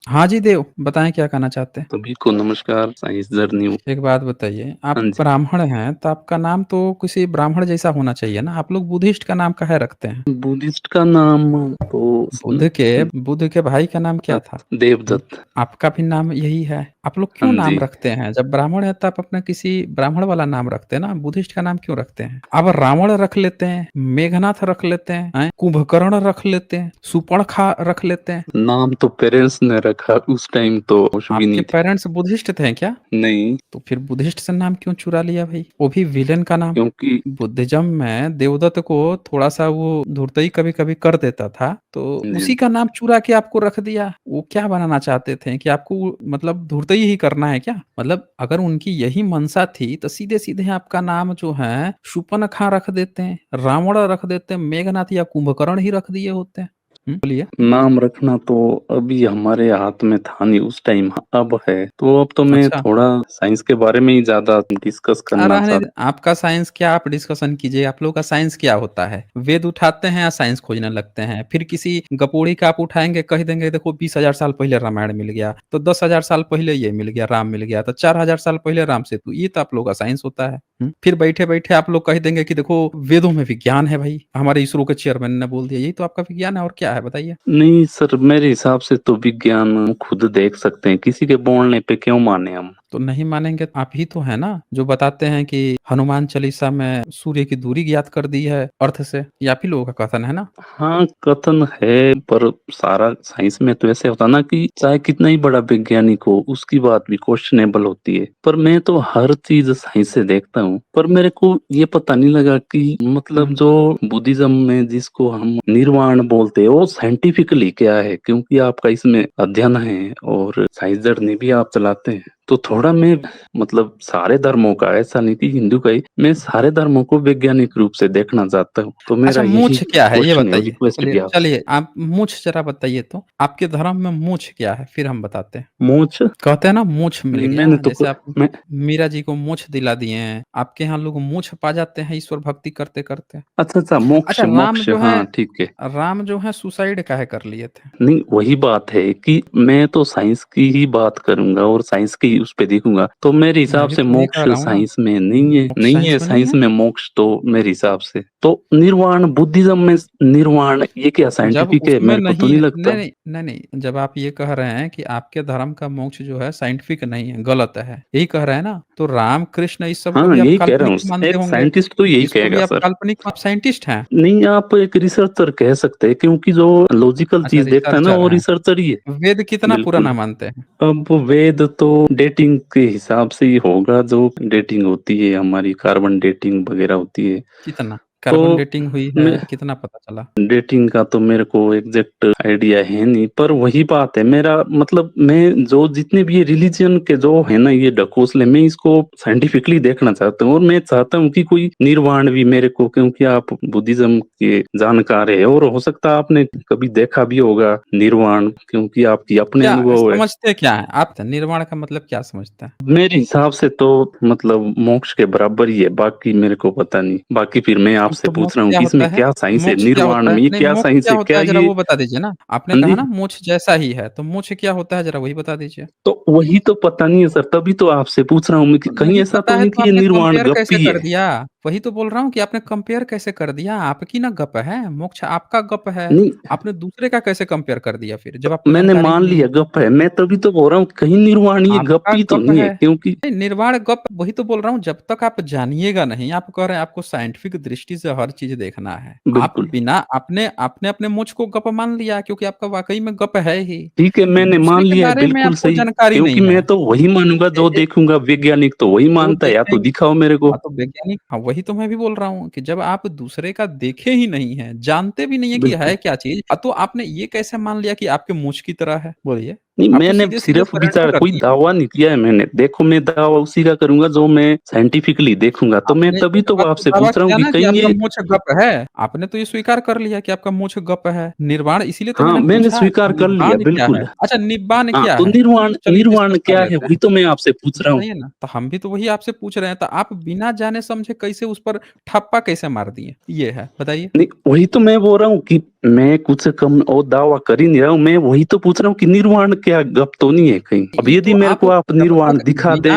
हाँ जी देव, बताएं क्या कहना चाहते हैं। सभी को नमस्कार। Science journey. एक बात बताइए, आप हाँ जी। ब्राह्मण हैं तो आपका नाम तो किसी ब्राह्मण जैसा होना चाहिए ना। आप लोग बुद्धिस्ट का नाम काहे रखते हैं। बुद्धिस्ट का नाम तो बुद्ध के भाई का नाम क्या था। हम्म, देवदत्त। आपका भी नाम यही है। आप लोग हाँ क्यों नाम जी। रखते हैं। जब ब्राह्मण है तो आप अपना किसी ब्राह्मण वाला नाम रखते हैं ना। बुद्धिस्ट का नाम क्यों रखते हैं। अब रावण रख लेते हैं, मेघनाथ रख लेते हैं, कुंभकर्ण रख लेते हैं, सुपर्णखा रख लेते हैं। नाम तो पेरेंट्स ने रखा, उस टाइम तो कुछ भी आपके नहीं थे। पेरेंट्स बुद्धिस्ट थे क्या। नहीं, तो फिर बुद्धिस्ट से नाम क्यों चुरा लिया भाई, वो भी विलेन का नाम। क्योंकि बुद्धिज्म में देवदत्त को थोड़ा सा वो धुरतई कभी कभी कर देता था, तो जी, उसी का नाम चुरा के आपको रख दिया। वो क्या बनाना चाहते थे कि आपको मतलब धुरतई ही करना है क्या। मतलब अगर उनकी यही मंशा थी तो सीधे सीधे आपका नाम जो है शूर्पणखा रख देते हैं, रावण रख देते हैं, मेघनाथ या कुंभकर्ण ही रख दिए होते हैं। बोलिए। नाम रखना तो अभी हमारे हाथ में था नहीं उस टाइम, अब है। तो अब तो मैं अच्छा, थोड़ा साइंस के बारे में ही ज्यादा डिस्कस करना रहने चाहता। दे। आपका साइंस क्या, आप डिस्कशन कीजिए। आप लोगों का साइंस क्या होता है। वेद उठाते हैं या साइंस खोजने लगते हैं। फिर किसी गपोड़ी का आप उठाएंगे, कह देंगे देखो 20,000 साल पहले रामायण मिल गया, तो 10,000 साल पहले ये मिल गया, राम मिल गया, तो 4,000 साल पहले राम सेतु। ये तो आप लोगों का साइंस होता है। फिर बैठे बैठे आप लोग कह देंगे कि देखो वेदों में विज्ञान है भाई, हमारे इसरो के चेयरमैन ने बोल दिया। यही तो आपका विज्ञान है, और क्या है बताइए। नहीं सर, मेरे हिसाब से तो विज्ञान खुद देख सकते हैं, किसी के बोलने पे क्यों माने हम। तो नहीं मानेंगे तो आप ही तो है ना जो बताते हैं कि हनुमान चालीसा में सूर्य की दूरी ज्ञात कर दी है अर्थ से। ये आप ही लोगों का कथन है ना। हाँ, कथन है, पर सारा साइंस में तो ऐसे होता ना कि चाहे कितना ही बड़ा वैज्ञानिक हो, उसकी बात भी क्वेश्चनेबल होती है। पर मैं तो हर चीज साइंस से देखता हूँ, पर मेरे को ये पता नहीं लगा कि मतलब हम्म। जो बुद्धिज्म में जिसको हम निर्वाण बोलते हैं वो साइंटिफिकली क्या है, क्योंकि आपका इसमें अध्ययन है और साइंस जर्नी भी आप चलाते हैं। तो थोड़ा मैं मतलब सारे धर्मों का, ऐसा नहीं कि हिंदू का ही, मैं सारे धर्मों को वैज्ञानिक रूप से देखना चाहता हूँ। तो मेरा अच्छा, यही मूछ क्या है ये क्वेश्चन है, बताइए। रिक्वेस्ट चलिए भी आपसे। चलिए, आप मूछ जरा बताइए तो आपके धर्म में मूछ क्या है, फिर हम बताते हैं। मोच। कहते हैं ना मूछ मिल मैंने गया, तो जैसे आप मैं मीरा जी को मूछ दिला दिए हैं। आपके यहाँ लोग मूछ पा जाते हैं ईश्वर भक्ति करते करते। अच्छा अच्छा, अच्छा, मोक्ष राम मोक्ष, जो है, हाँ ठीक है। राम जो है सुसाइड काहे कर लिए थे। नहीं, वही बात है कि मैं तो साइंस की ही बात करूंगा और साइंस की ही उस पे देखूंगा। तो मेरे मैं हिसाब भी से तो वही कह मोक्ष रहा हूँ ना। साइंस में नहीं है, मोक्ष नहीं है साइंस में नहीं साइंस है। में मोक्ष तो मेरे हिसाब से तो निर्वाण, बुद्धिज्म में निर्वाण, ये क्या जब साइंटिफिक है, उसमें मेरे को तो नहीं नहीं है, लगता। नहीं नहीं नहीं नहीं, जब आप ये कह रहे हैं कि आपके धर्म का मोक्ष जो है साइंटिफिक नहीं है, गलत है, यही कह रहे हैं ना, तो राम कृष्ण इस सब को हाँ, भी आप यही कह रहा काल्पनिक हूँ, मानते एक होंगे। साइंटिस्ट तो यही इसको भी कहेगा आप सर। काल्पनिक, आप साइंटिस्ट हैं। नहीं, आप एक रिसर्चर कह सकते हैं, क्योंकि जो लॉजिकल अच्छा, चीज देखता है ना रिसर्चर वो हैं। रिसर्चर ही है। वेद कितना बिल्कुल। पुराना मानते हैं। अब वेद तो डेटिंग के हिसाब से ही होगा, जो डेटिंग होती है हमारी, कार्बन डेटिंग वगैरह होती है। कितना तो कार्बन डेटिंग हुई है, मैं कितना पता चला। डेटिंग का तो मेरे को एग्जैक्ट आइडिया है नहीं, पर वही बात है, मेरा मतलब मैं जो जितने भी ये रिलीजन के जो है ना ये ढकोसले, मैं इसको साइंटिफिकली देखना चाहता हूँ और मैं चाहता हूँ कि कोई निर्वाण भी मेरे को, क्योंकि आप बुद्धिज्म के जानकार है और हो सकता है आपने कभी देखा भी होगा निर्वाण, क्योंकि आपकी अपने क्या अनुभव है। समझते क्या है आप, निर्वाण का मतलब क्या समझते हैं। मेरे हिसाब से तो मतलब मोक्ष के बराबर ही है, बाकी मेरे को पता नहीं। बाकी फिर मैं आपसे तो पूछ मोक्ष रहा हूँ क्या कि होता इसमें है। क्या साइंस है, मोक्ष क्या निर्वाण होता है, में ये नहीं क्या मोक्ष साइंस क्या है, होता क्या है जरा ये। वो बता दीजिए ना। आपने हाँ कहा जी। ना मोक्ष जैसा ही है, तो मोक्ष क्या होता है जरा वही बता दीजिए। तो वही तो पता नहीं है सर, तभी तो आपसे पूछ रहा हूँ मैं कि तो कहीं नहीं ऐसा पता तो है नहीं तो कि ये आपने निर्वाण कंपेयर कैसे गप्पी कर है। दिया। वही तो बोल रहा हूँ कि आपने कंपेयर कैसे कर दिया, आपकी ना गप है, मोक्ष आपका गप है। नहीं, आपने दूसरे का कैसे कंपेयर कर दिया फिर, जब तो आपको मैंने जानकारी ही मान नहीं लिया है। गप है, मैं तभी तो बोल रहा हूँ कहीं निर्वाण ये आपका गप्पी तो गप नहीं है, है। क्योंकि नहीं, निर्वाण गप वही तो बोल रहा हूँ, जब तक आप जानिएगा नहीं। आप कह रहे हैं आपको साइंटिफिक दृष्टि से हर चीज देखना है। आप बिल्कुल। बिना आपने आपने अपने मुझ को गप मान लिया, क्योंकि आपका वाकई में गप है ही। ठीक है, मैंने दूसरे मान के लिया है, बारे में बिल्कुल आपको सही। जानकारी क्योंकि नहीं मैं है। तो वही मानूंगा ए, जो ए, देखूंगा, वैज्ञानिक तो वही जो मानता है, या तो देखेंगे। दिखाओ मेरे को। हाँ तो वैज्ञानिक, हाँ वही तो मैं भी बोल रहा हूँ कि जब आप दूसरे का देखे ही नहीं है, जानते भी नहीं है कि बिल्कुल। है क्या चीज, तो आपने ये कैसे मान लिया कि आपके मुझ की तरह है, बोलिए। नहीं, आप तो मैंने सीधे सीधे सिर्फ सरेंडर विचार, कर कोई दिए। दावा नहीं किया है मैंने। देखो, मैं दावा उसी का करूंगा जो मैं साइंटिफिकली देखूंगा, तो मैं आपने तभी एक तो बात तो आपसे दावा पूछ रहा हूँ किया कि ना कि कहीं आपका ये। मोक्ष गप है। आपने तो ये स्वीकार कर लिया कि आपका मोक्ष गप है, निर्वाण। इसीलिए तो हाँ, मैंने मैंने पूछा स्वीकार कर लिया, निब्बान क्या है। बिल्कुल। अच्छा, निब्बान हाँ, क्या तो है। निर्वाण, चलिए निर्वाण डिस्कस कर क्या है लेते वही हैं। तो मैं आपसे पूछ रहा हूँ। बताइए ना, तो हम भी तो वही आपसे पूछ रहे हैं, तो आप बिना जाने समझे कैसे उस पर ठप्पा कैसे मार दिए, ये है बताइए। नहीं, वही तो मैं बोल रहा हूँ कि मैं कुछ कम और दावा कर ही नहीं रहा हूँ, मैं वही तो पूछ रहा हूँ कि निर्वाण क्या गप तो नहीं है कहीं? अब ये यदि तो मेरे आप को आप जब निर्वाण तक दिखा दें,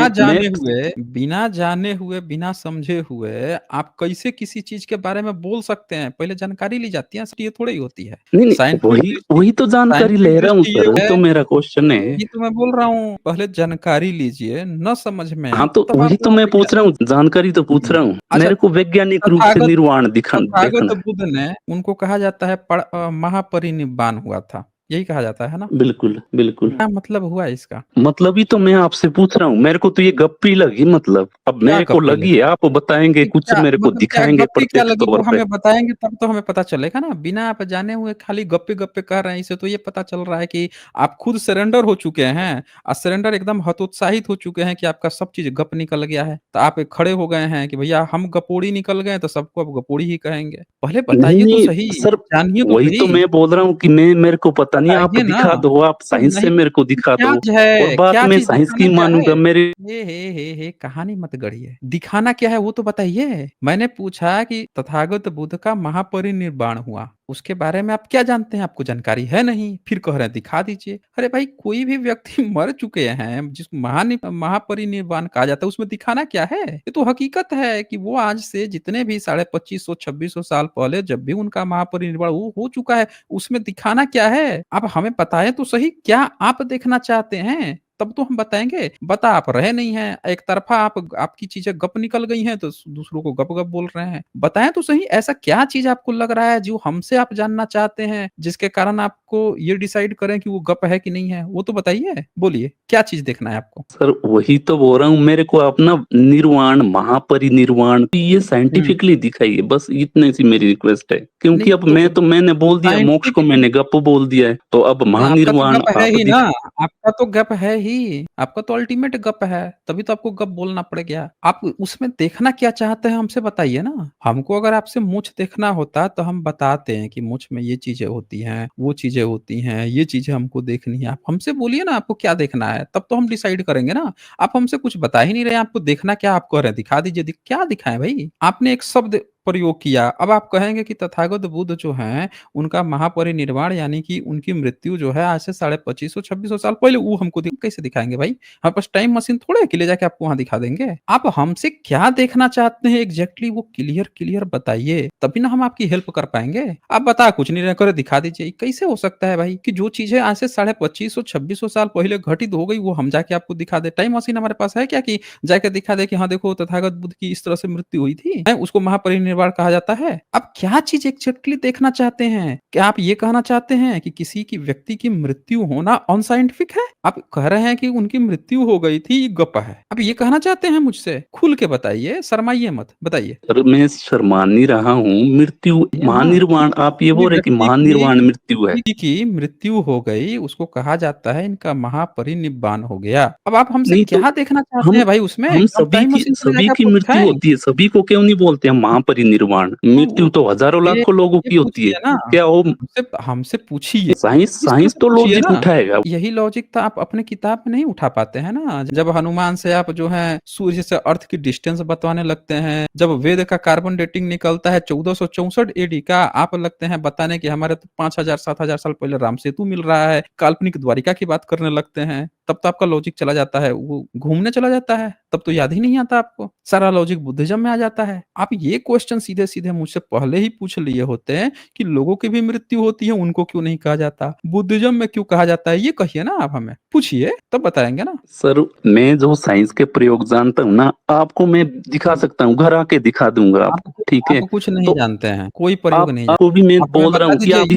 बिना जाने हुए, बिना समझे हुए आप कैसे किसी चीज़ के बारे में बोल सकते हैं? पहले जानकारी ली जाती है, ये थोड़ी होती है। नहीं, नहीं, साइंटिफिक वही दृष्टि वही तो जानकारी साइंटिफिक ले रहा हूँ दृष्टि ये सर, वही है, तो मेरा क्वेश्चन है। ये तो मैं बोल रहा हूँ, पहले जानकारी लीजिए, ना समझ में हाँ, आए, तो तब आप वही तो वहाँ मैं पे क्या पूछ रहा हूँ, जानकारी तो पूछ हुँ। रहा हूँ। अच्छा, मेरे को वैज्ञानिक रूप से तथागत निर्वाण दिखा तथागत देखना है। बुद्ध ने उनको कहा जाता है महापरिनिब्बान हुआ था, यही कहा जाता है ना? बिल्कुल, बिल्कुल। क्या मतलब हुआ इसका? मतलब ही तो मैं आपसे पूछ रहा हूँ, मेरे को तो ये गप्पी लगी मतलब। अब क्या मेरे को गप्पे लगी लगी? है, आप बताएँगे, ये कुछ क्या मेरे को मतलब क्या दिखाएँगे गप्पी क्या प्रत्यक्ष लगी तौर वो पे। हमें बताएँगे तब तो हमें पता चलेगा ना, बिना आप जाने हुए खाली गप्पे-गप्पे कह रहे हैं, इससे तो ये पता चल रहा है कि आप खुद सरेंडर हो चुके हैं सरेंडर एकदम हतोत्साहित हो चुके हैं कि आपका सब चीज़ गप निकल गया है। तो आप एक खड़े हो गए हैं कि भैया हम गपोड़ी निकल गए तो सबको अब गपोड़ी ही कहेंगे। पहले नहीं, बताइए तो नहीं सही, सर, जानिए तो वही तो सही, मैं बोल रहा हूँ कि मैं मेरे को पता नहीं, आप बताइए ना। दिखा दो, आप तो साइंस नहीं से मेरे को दिखा क्या दो चीज़ और है? बात क्या मैं चीज़ साइंस दिखाना की क्या है? मानूँगा मेरे। हे! कहानी मत गढ़िए। दिखाना क्या है वो तो बताइए? मैंने पूछा कि तथागत बुद्ध का महापरिनिर्वाण हुआ, उसके बारे में आप क्या जानते हैं? आपको जानकारी है नहीं, फिर कह रहे हैं दिखा दीजिए। अरे भाई कोई भी व्यक्ति मर चुके हैं, जिसको महापरिनिर्वाण कहा जाता है, उसमें दिखाना क्या है? ये तो हकीकत है कि वो आज से जितने भी 2500 2600 साल पहले जब भी उनका महापरिनिर्वाण वो हो चुका है, उसमें दिखाना क्या है? आप हमें बताएँ तो सही, क्या आप देखना चाहते हैं? तब तो हम बताएँगे। बता आप रहे नहीं हैं, एक तरफ़ा आपकी चीज़ें गप निकल गई हैं, तो दूसरों को गप-गप बोल रहे हैं। बताएँ तो सही, ऐसा क्या चीज़ आपको लग रहा है जो हमसे आप जानना चाहते हैं, जिसके कारण आपको ये डिसाइड करें कि वो गप है कि नहीं है? वो तो बताइए, बोलिए, क्या चीज़ देखना है आपको? सर वही तो बोल रहा हूँ, मेरे को आप ना निर्वाण, महापरिनिर्वाण ये हुँ। साइंटिफिकली दिखाइए, बस इतनी सी मेरी रिक्वेस्ट है। क्योंकि नहीं अब तो मैंने बोल दिया, मोक्ष को साइंटिफिक मैंने गप बोल दिया है, तो अब नहीं, आपका तो महानिर्वाण गप है आप ही ना, दिखा। आपका तो गप है ही, आपका तो अल्टीमेट गप है, तभी तो आपको गप बोलना पड़ गया। आप उसमें देखना क्या चाहते हैं हमसे बताइए ना? हमको अगर आपसे मूंछ देखना होता तो हम बताते हैं कि मूंछ में ये चीज़ें होती हैं, वो चीज़ें होती हैं, ये चीज़ें हमको देखनी है। आप हमसे बोलिए ना आपको क्या देखना है, तब तो हम डिसाइड करेंगे ना। आप हमसे कुछ बता ही नहीं रहे हैं, आपको देखना क्या आप कह रहे हैं दिखा दीजिए, क्या दिखाएँ भई? आपने एक शब्द प्रयोग किया, अब आप कहेंगे कि तथागत बुद्ध जो हैं उनका महापरिनिर्वाण यानी कि उनकी मृत्यु जो है आज से 2500 2600 साल पहले वो हमको कैसे दिखाएँगे भाई? हमारे पास टाइम मशीन थोड़ी है कि ले जाके आपको वहाँ दिखा देंगे। आप हमसे क्या देखना चाहते हैं एग्ज़ैक्टली वो क्लियर बताइए, तभी ना हम आपकी हेल्प कर पाएँगे। आप बता कुछ नहीं रहे, कह रहे दिखा दीजिए, कैसे हो सकता है भाई कि जो चीज़ें आज से 2500 2600 साल पहले घटित हो गई वो हम जाके आपको दिखा दें? टाइम मशीन हमारे पास है क्या कि जाके दिखा दें कि हाँ देखो तथागत बुद्ध की इस तरह से मृत्यु हुई थी, हैं? उसको महापरिनिर्वाण कहा जाता है। आप क्या चीज़ एग्ज़ैक्टली देखना चाहते हैं? क्या आप ये कहना चाहते हैं कि किसी की व्यक्ति की मृत्यु होना अनसाइंटिफिक है? आप कह रहे हैं कि उनकी मृत्यु हो गई थी, ये गप है। आप ये कहना चाहते हैं मुझसे? खुल के बताइए, शर्माइए मत, बताइए। सर मैं शर्मा नहीं रहा हूँ, मृत्यु ये ना कि महानिर्वाण आप ये किसी बोल रहे हैं कि व्यक्ति की महानिर्वाण मृत्यु है। व्यक्ति की मृत्यु हो गई, उसको कहा जाता है इनका महापरिनिब्बान हो गया। अब आप हमसे नहीं तो क्या देखना चाहते हम हैं भाई उसमें? हम हम टाइम मशीन से ले सभी जाके की आपको मृत्यु दिखाएँ? होती है, सभी को क्यों नहीं बोलते हम महापरिनिर्वाण? तो मृत्यु तो हज़ारों ये लाखों लोगों ये की होती है। पूछिए ना, क्या वो हमसे हमसे पूछिए, इस तरह साइंस से तो पूछिए लॉजिक ना। उठाएगा। यही लॉजिक तो आप अपने किताब में नहीं उठा पाते हैं ना। जब हनुमान से आप जो है सूर्य से अर्थ की डिस्टेंस बतवाने लगते हैं, जब वेद का कार्बन डेटिंग निकलता है 1464 एडी का, आप लगते हैं बताने कि हमारे तो 5000 7000 साल पहले राम सेतु मिल रहा है, काल्पनिक द्वारिका की बात करने लगते हैं, तब तो आपका लॉजिक चला जाता है, वो घूमने चला जाता है, तब तो याद ही नहीं आता आपको। सारा लॉजिक बुद्धिज़्म में आ जाता है। आप ये क्वेश्चन सीधे-सीधे मुझसे पहले ही पूछ लिए होते हैं कि लोगों की भी मृत्यु होती है, उनको क्यों नहीं कहा जाता? बुद्धिज़्म में क्यों कहा जाता है? ये कहिए ना आप हमें। पूछिए, तब बताएँगे ना। सर मैं जो साइंस के प्रयोग जानता हूँ ना, आपको मैं दिखा सकता हूँ, घर आके दिखा दूँगा आपको, ठीक है? आप कुछ नहीं तो जानते हैं, कोई प्रयोग नहीं आपको जानते। भी मैं आप हमें बोल रहा बता हूँ कि दीजिए आप यज्ञ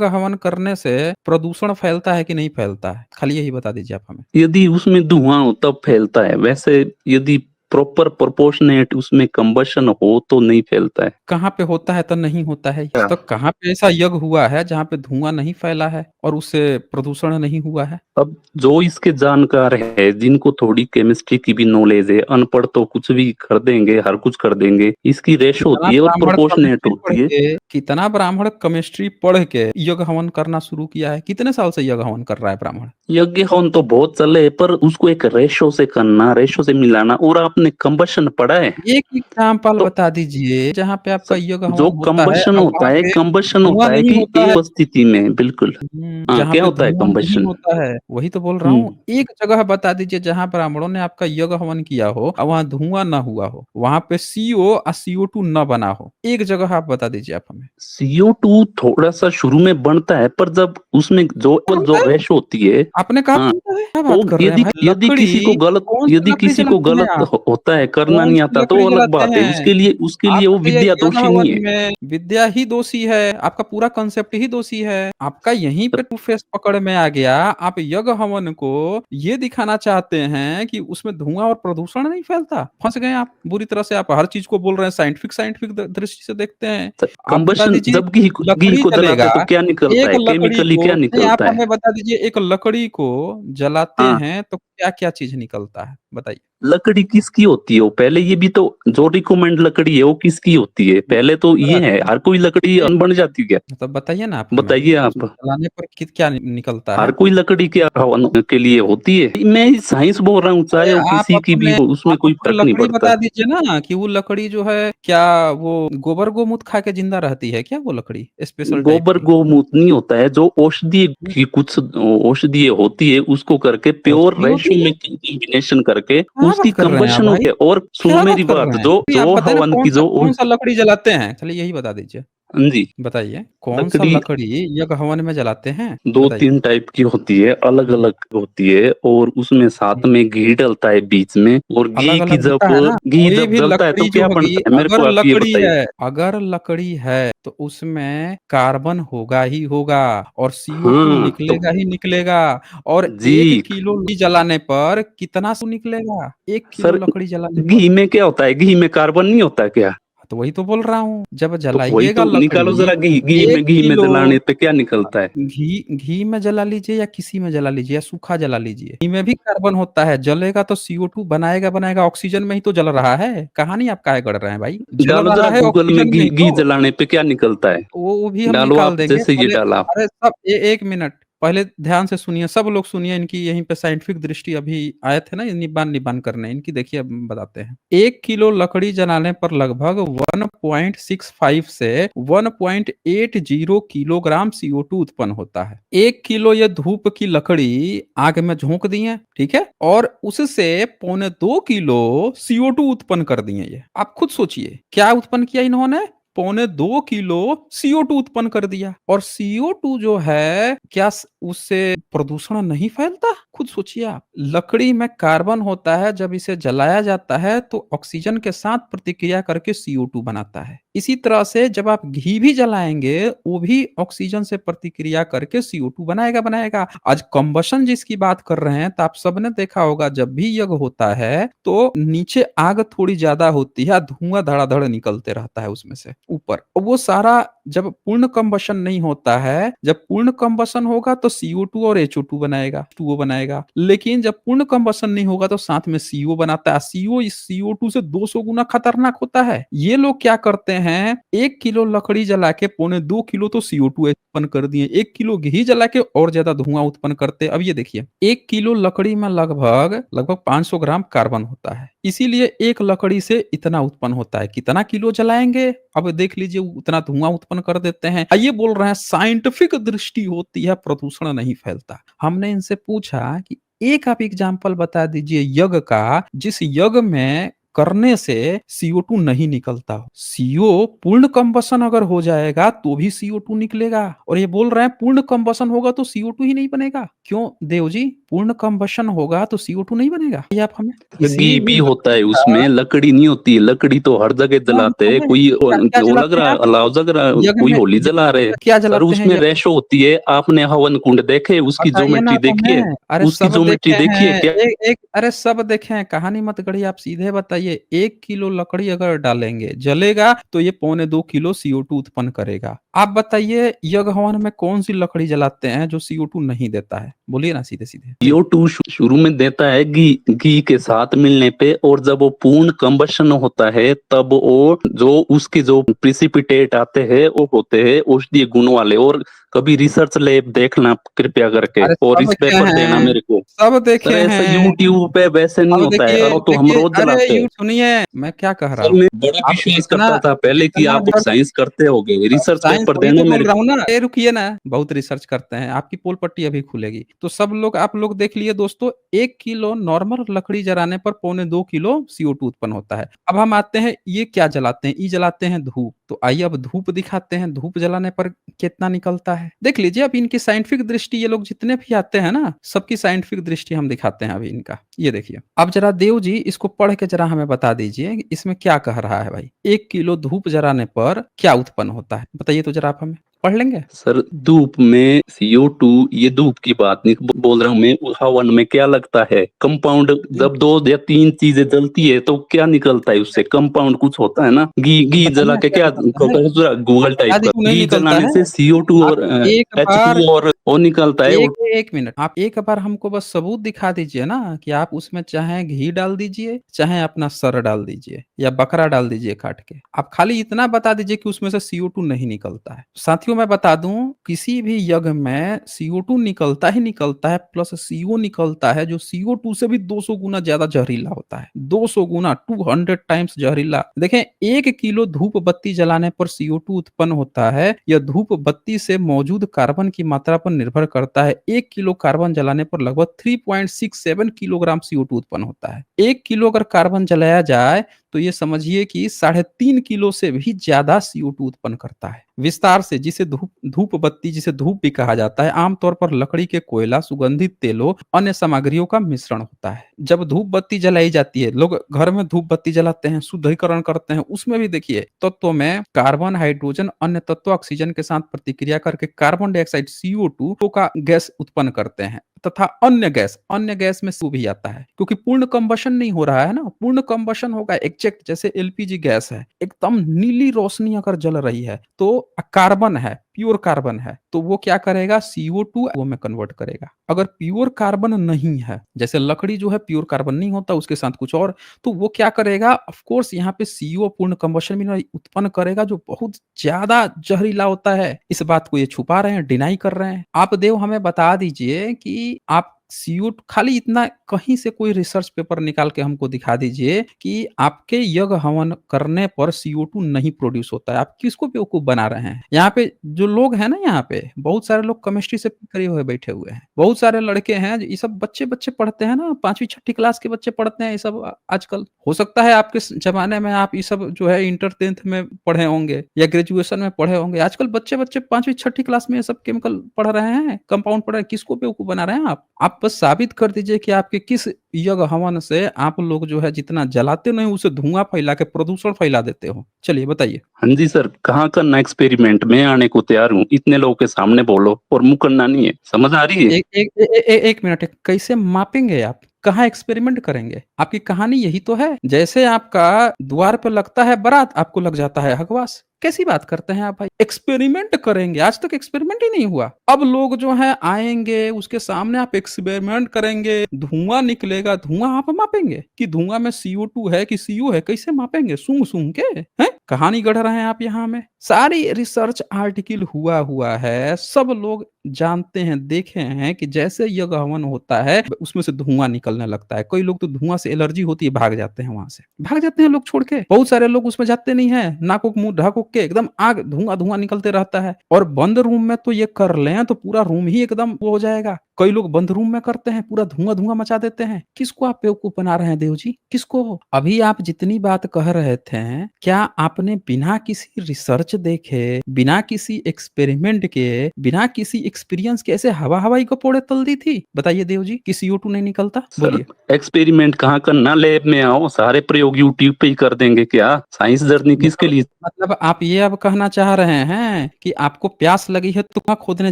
हवन करने से प्रदूषण फैलता है कि नहीं फैलता है? खाली यही बता दीजिए आप हमें। यदि उसमें धुआँ हो तब फैलता है, वैसे यदि प्रॉपर प्रोपोर्शनेट उसमें कंबशन हो तो नहीं फैलता है। कहाँ पे होता है तो नहीं होता है? हाँ। तो कहाँ पे ऐसा यज्ञ हुआ है जहाँ पे धुआँ नहीं फैला है और उससे प्रदूषण नहीं हुआ है? अब जो इसके जानकार है, जिनको थोड़ी केमिस्ट्री की भी नॉलेज है, अनपढ़ तो कुछ भी कर देंगे, हर कुछ कर देंगे। इसकी रेशो होती है और प्रोपोर्शनेट होती है। कितना ब्राह्मण केमिस्ट्री पढ़ के यज्ञ हवन करना शुरू किया है? कितने साल से यज्ञ हवन कर रहा है ब्राह्मण? यज्ञ हवन तो बहुत चले, पर उसको एक रेशो से करना, रेशो से मिलाना, और आप आपने कंबशन पढ़ा है? एक एग्ज़ाम्पल तो बता दीजिए जहाँ पे आपका यज्ञ जो हवन होता है और वहाँ पे कंबशन धुआँ होता है नहीं कि होता एक है। उपस्थिति में बिल्कुल। हाँ, जहाँ क्या पे होता है धुआँ नहीं कंबशन? होता है, वही तो बोल रहा हूँ। हुँ, एक जगह बता दीजिए जहाँ ब्राह्मणों ने आपका यज्ञ हवन किया हो और वहाँ धुआँ ना हुआ हो, वहाँ पे CO और CO2 ना बना हो। एक जगह आप बता दीजिए आप हमें। CO2 थोड़ा-सा शुरू में बनता है, पर जब उसमें जो बनता है? रैश होती है, आपने कहा हाँ, बनता है? क्या बात तो कर रहे हैं भाई? लकड़ी कौन-सी यदि लकड़ी किसी को जलाते हैं गलत आप? होता है, करना नहीं कौन-सी आता तो लकड़ी अलग जलाते बात है। हैं? उसके लिए वो आपका तो ये विद्या यज्ञ दोषी नहीं हवन है। में विद्या ही दोषी है, आपका पूरा कांसेप्ट ही दोषी है। आपका यहीं पे टू फेस पकड़ में आ गया। आप यज्ञ हवन को ये दिखाना चाहते हैं कि उसमें धुआँ और प्रदूषण नहीं फैलता। फँस गए आप, बुरी तरह से आप हर चीज़ को बोल रहे हैं साइंटिफिक साइंटिफिक दृष्टि से देखते हैं। आप बता कंबशन दीजिए जब घी लकड़ी को जलाते जलेगा, हैं तो क्या निकलता एक है? लकड़ी केमिकली को क्या नहीं आप निकलता है? हमें बता दीजिए एक लकड़ी को जलाते हाँ। हैं तो क्या-क्या चीज़ निकलता है? बताइए। लकड़ी किसकी होती है? वो पहले ये भी तो जो रिकमेंड लकड़ी है वो किसकी होती है? पहले तो ये है, हर कोई लकड़ी नहीं, बन जाती है क्या? मतलब बताइए ना आप हमें, बताइए उसको आप। जलाने पर क्या निकलता हर है? कोई लकड़ी क्या हवन के लिए होती है? मैं साइंस बोल रहा हूँ, अरे चाहे वो आप किसी की भी अपने हो, उसमें आप कोई अपनी फ़र्क नहीं लकड़ी पड़ता। बता दीजिए ना कि वो लकड़ी जो है क्या वो गोबर गोमूत्र खा के ज़िंदा रहती है क्या वो लकड़ी? स्पेशल टाइप गोबर की? गोमूत्र नहीं होता है, जो औषधीय की कुछ औषधीय होती है, उसको करके प्योर औषधि होती रेश्यो है? में कॉम्बिनेशन करके क्या उसकी बात कर रहे हैं आप कंबशन भाई? होती है। और सुनो क्या बात मेरी कर बात, रहे हैं? अभी आप जो बताइए ना हवन की कौन-सा जो कौन-सा लकड़ी जलाते हैं? चलिए यही बता दीजिए। हाँ जी, बताइए, कौन-सा लकड़ी लकड़ी यज्ञ हवन में जलाते हैं? बताइए। 2-3 टाइप की होती है, हुँ, अलग-अलग होती है और उसमें हुँ। साथ में घी डलता है बीच में और अलग-अलग होता है ना, घी कोई जब भी जलता है तो लकड़ी जो क्या होगी बनता है? मेरे को आप ये बताइए। अगर लकड़ी है, तो उसमें कार्बन होगा ही होगा और CO2 हाँ, तो निकलेगा ही निकलेगा और 1 जी, किलो लकड़ी जलाने पर कितना सू निकलेगा? 1 किलो सर लकड़ी जलाने पर? घी में क्या होता है? घी में कार्बन नहीं होता क्या? तो वही तो बोल रहा हूँ, जब तो वही जलाइएगा तो निकालो लकड़ी ज़रा, 1 घी में किलो जलाने पे क्या निकलता है? घी में जला लीजिए या किसी में जला लीजिए या सूखा जला लीजिए, घी में भी कार्बन होता है, जलेगा तो CO2 बनाएगा, ऑक्सीजन में ही तो जल रहा है। कहानी आप काहे गढ़ रहे हैं भाई? जल डालो रहा ज़रा है गूगल में ऑक्सीजन में ही घी तो। जलाने पे क्या निकलता है? वो भी हम डालो निकाल आप, देंगे। जैसे ये पहले डाला। अरे सब 1 मिनट, पहले ध्यान से सुनिए, सब लोग सुनिए इनकी यहीं पे साइंटिफिक दृष्टि अभी आए थे ना निबान-निबान करने, इनकी देखिए अब बताते हैं। 1 किलो लकड़ी जलाने पर लगभग 1.65 से 1.80 किलोग्राम CO2 उत्पन्न होता है। 1 किलो ये धूप की लकड़ी आग में झोंक दिए, ठीक है? और उससे पौने 2 किलो CO2 उत्पन्न कर दिए ये। आप खुद सोचिए, क्या उत्पन्न किया इन्होंने? पौने 2 किलो CO2 उत्पन्न कर दिया और CO2 जो है क्या उससे प्रदूषण नहीं फैलता? खुद सोचिए आप। लकड़ी में कार्बन होता है, जब इसे जलाया जाता है तो ऑक्सीजन के साथ प्रतिक्रिया करके CO2 बनाता है। इसी तरह से जब आप घी भी जलाएंगे वो भी ऑक्सीजन से प्रतिक्रिया करके CO2 बनाएगा। आज कंबशन जिसकी बात कर रहे हैं तो आप सबने देखा होगा जब भी यज्ञ होता है तो नीचे आग थोड़ी ज्यादा होती है, धुआं धड़ाधड़ निकलते रहता है उसमें से ऊपर। वो सारा जब पूर्ण कंबशन नहीं होता है, जब पूर्ण कंबशन होगा तो CO2 और HO2 बनाएगा, H2O बनाएगा। लेकिन जब पूर्ण कंबशन नहीं होगा तो साथ में CO बनाता है। CO इस CO2 से 200 गुना खतरनाक होता है। ये लोग क्या करते हैं, 1 किलो लकड़ी जला के पौने 2 किलो तो CO2 उत्पन्न कर दिए। 1 किलो घी जला के और ज्यादा धुआं उत्पन्न करते। अब ये देखिए, 1 किलो लकड़ी में लगभग 500 ग्राम कार्बन होता है। इसीलिए एक लकड़ी से इतना उत्पन्न होता है। कितना किलो जलाएंगे? अब देख लीजिए उतना धुआं उत्पन्न कर देते हैं। ये बोल रहे हैं साइंटिफिक दृष्टि होती है, प्रदूषण नहीं फैलता। हमने इनसे पूछा कि एक आप एग्जाम्पल बता दीजिए यज्ञ का, जिस यज्ञ में करने से CO2 नहीं निकलता हो। CO पूर्ण कंबशन अगर हो जाएगा तो भी CO2 निकलेगा और ये बोल रहे हैं पूर्ण कंबशन होगा तो CO2 ही नहीं बनेगा। क्यों देव जी? पूर्ण कंबशन होगा तो CO2 नहीं बनेगा? ये आप हमें घी भी इसीलिए होता है था। उसमें, लकड़ी नहीं होती है। लकड़ी तो हर जगह वो हम जलाते हैं। समझ कोई क्या वो लग जलाते हैं रहा आप? अलाव जग रहा, यज्ञ कोई में होली जला रहे। क्या सर जलाते हैं उसमें यज्ञ? रैशो होती है। आपने हवन कुंड देखे? उसकी बताइए ना ज्योमेट्री आप देखी है? हमें। अरे उसकी सब ज्योमेट्री देखे देखी है हैं। क्या? एक एक अरे सब देखे हैं, कहानी मत गढ़िए, आप सीधे बताइए 1 किलो लकड़ी अगर डालेंगे, जलेगा तो ये पौने 2 किलो CO2 उत्पन्न करेगा। आप बताइए यज्ञ हवन में कौन-सी लकड़ी जलाते हैं जो CO2 नहीं देता है? बोलिए ना सीधे-सीधे? CO2 शुरू में देता है घी घी के साथ मिलने पे, और जब वो पूर्ण कंबशन होता है तब वो जो उसके जो प्रिसिपिटेट आते हैं वो होते हैं औषधीय गुण वाले। और कभी रिसर्च लैब देखना कृपया करके, अरे और सब इस देखे पेपर देना हैं, मेरे को। सब सर देखे ऐसा हैं। यूट्यूब पे वैसे नहीं अब होता है, देखिए और तो हम देखिए रोज अरे जलाते हैं। यू सुनिए, मैं क्या कह रहा सर हूँ। मैं बड़ा आप विश्वास जितना करता था पहले कि जितना आप डर साइंस करते होगे, रिसर्च साइंस पेपर वही देना तो बोल मेरे रहा को। हूँ ना, ये रुकिए ना, बहुत रिसर्च करते हैं, आपकी पोल पट्टी अभी खुलेगी। तो सब लोग आप लोग देख लिए दोस्तों, 1 किलो नॉर्मल लकड़ी जलाने पर पौने 2 किलो CO2 उत्पन्न होता है। अब हम आते हैं, ये क्या जलाते हैं? ये जलाते हैं धूप। तो आइए अब धूप दिखाते हैं, धूप जलाने पर कितना निकलता है। देख लीजिए अब इनकी साइंटिफिक दृष्टि, ये लोग जितने भी आते हैं ना, सबकी साइंटिफिक दृष्टि हम दिखाते हैं अभी इनका। ये देखिए। अब जरा देव जी इसको पढ़ के जरा हमें बता दीजिए कि इसमें क्या कह रहा है भाई? 1 किलो धूप जलाने पर क्या उत्पन्न होता है? बताइए तो जरा आप हमें। पढ़ लेंगे? सर धूप में CO2, ये धूप की बात नहीं बोल रहा हूँ मैं, हवन में क्या लगता है कंपाउंड, जी, जब 2 या 3 चीजें जलती है तो क्या निकलता है उससे? कंपाउंड कुछ होता है ना। घी घी बताइए जला ना के क्या क्या निकलता है? गूगल टाइप शादी का, क्यों नहीं घी निकलता जलाने है? से CO2 आप और एक बार H2 और वो निकलता है। एक और एक मिनट, आप एक बार हमको बस सबूत दिखा दीजिए ना कि आप उसमें चाहे घी डाल दीजिए, चाहे अपना सर डाल दीजिए या बकरा डाल दीजिए काट के। आप खाली इतना बता दीजिए कि उसमें से CO2 नहीं निकलता है। साथियों मैं बता दूं, किसी भी यज्ञ में CO2 निकलता ही निकलता है, प्लस CO निकलता है जो CO2 से भी 200 गुना ज्यादा जहरीला होता है। 200 गुना, 200 टाइम्स जहरीला। देखें, 1 किलो धूप बत्ती जलाने पर CO2 उत्पन्न होता है। यह धूप बत्ती से मौजूद कार्बन की मात्रा पर निर्भर करता है। 1 किलो कार्बन जलाने पर लगभग 3.67 किलोग्राम CO2 उत्पन्न होता है। 1 किलो अगर कार्बन जलाया जाए तो ये समझिए कि 3.5 किलो से भी ज्यादा CO2 उत्पन्न करता है। विस्तार से, जिसे धूप धूप बत्ती, जिसे धूप भी कहा जाता है, आमतौर पर लकड़ी के कोयला, सुगंधित तेलों, अन्य सामग्रियों का मिश्रण होता है। जब धूप बत्ती जलाई जाती है, लोग घर में धूप बत्ती जलाते हैं, शुद्धिकरण करते हैं, उसमें भी देखिए तत्वों में कार्बन, हाइड्रोजन, अन्य तत्व ऑक्सीजन के साथ प्रतिक्रिया करके कार्बन डाइऑक्साइड CO2 का गैस उत्पन्न करते हैं, तथा अन्य गैस में CO भी आता है, क्योंकि पूर्ण कंबशन नहीं हो रहा है ना। पूर्ण कंबशन होगा एग्जैक्ट जैसे LPG गैस है, एकदम नीली रोशनी अगर जल रही है तो कार्बन है, प्योर कार्बन है, तो वो क्या करेगा, CO2 वो में कन्वर्ट करेगा। अगर प्योर कार्बन नहीं है, जैसे लकड़ी जो है प्योर कार्बन नहीं होता, उसके साथ कुछ और, तो वो क्या करेगा, ऑफ कोर्स यहाँ पे CO पूर्ण कंबशन में उत्पन्न करेगा, जो बहुत ज्यादा जहरीला होता है। इस बात को ये छुपा रहे हैं, डिनाई कर रहे हैं। आप देव हमें बता दीजिए कि आप CO2 खाली इतना, कहीं से कोई रिसर्च पेपर निकाल के हमको दिखा दीजिए कि आपके यज्ञ हवन करने पर CO2 नहीं प्रोड्यूस होता है। आप किसको बेवकूफ बना रहे हैं? यहाँ पे जो लोग हैं ना, यहाँ पे बहुत सारे लोग केमिस्ट्री से करे हुए बैठे हुए हैं, बहुत सारे लड़के हैं, ये सब बच्चे बच्चे पढ़ते हैं ना, 5वीं 6ठी क्लास के बच्चे पढ़ते हैं ये सब आजकल। हो सकता है आपके जमाने में आप ये सब जो है इंटर 10th में पढ़े होंगे या ग्रेजुएशन में पढ़े होंगे। आजकल बच्चे बच्चे 5वीं 6ठी क्लास में ये सब केमिकल पढ़ रहे हैं, कंपाउंड पढ़ रहे हैं। किसको बेवकूफ बना रहे हैं आप बस साबित कर दीजिए कि आपके किस यज्ञ हवन से आप लोग जो है जितना जलाते नहीं, उसे धुआं फैला के प्रदूषण फैला देते हो। चलिए बताइए। हाँ जी सर, कहाँ करना एक्सपेरिमेंट? मैं आने को तैयार हूँ, इतने लोगों के सामने बोलो और मुकरना नहीं है। समझ आ रही है? एक एक एक मिनट, कैसे मापेंगे आप? कहाँ एक्सपेरिमेंट करेंगे? आपकी कहानी यही तो है। जैसे आपका द्वार पे लगता है बारात, आपको लग जाता है हगवास। कैसी बात करते हैं आप भाई? एक्सपेरिमेंट करेंगे? आज तक एक्सपेरिमेंट ही नहीं हुआ। अब लोग जो है आएंगे, उसके सामने आप एक्सपेरिमेंट करेंगे, धुआं निकलेगा, धुआं आप मापेंगे कि धुआं में CO2 है कि CO है? कैसे मापेंगे? सूंघ सूंघ के? हैं? कहानी गढ़ रहे हैं आप यहाँ में। सारी रिसर्च आर्टिकल हुआ है, सब लोग जानते हैं, देखे हैं कि जैसे यज्ञ हवन होता है उसमें से धुआं निकलने लगता है। कई लोग तो धुआं से एलर्जी होती है, भाग जाते हैं, वहां से भाग जाते हैं लोग छोड़ के। बहुत सारे लोग उसमें जाते नहीं है, नाक मुंह ढक के एकदम आग धुआं धुआं निकलते रहता है। और बंद रूम में तो ये कर लें तो पूरा रूम ही एकदम वो हो जाएगा। कई लोग बंद रूम में करते हैं, पूरा धुआं धुआं मचा देते हैं। किसको आप बेवकूफ बना रहे हैं देव जी? किसको? अभी आप जितनी बात कह रहे थे, क्या आपने बिना किसी रिसर्च देखे, बिना किसी एक्सपेरिमेंट के, बिना किसी एक्सपीरियंस के ऐसे हवा हवाई को पोड़े तल दी थी? बताइए देव जी कि CO2 नहीं निकलता? सर बोलिए। एक्सपेरिमेंट कहाँ करना, लैब में आओ, सारे प्रयोग यूट्यूब पे ही कर देंगे। क्या साइंस जर्नी किसके मतलब लिए? मतलब आप ये अब कहना चाह रहे हैं कि आपको प्यास लगी है तो कहाँ खोदने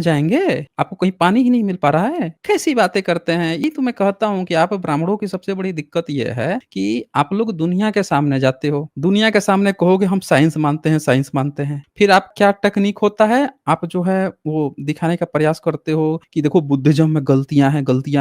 जाएंगे? आपको कहीं पानी ही नहीं मिल पा रहा है? कैसी बातें करते हैं? ये तो मैं कहता हूँ कि आप ब्राह्मणों की सबसे बड़ी दिक्कत ये है कि आप लोग दुनिया के सामने जाते हो, दुनिया के सामने कहोगे हम साइंस मानते हैं, साइंस मानते हैं। फिर आप क्या टेक्निक होता है, आप जो है वो दिखाने का प्रयास करते हो कि देखो बुद्धिज़्म में गलतियाँ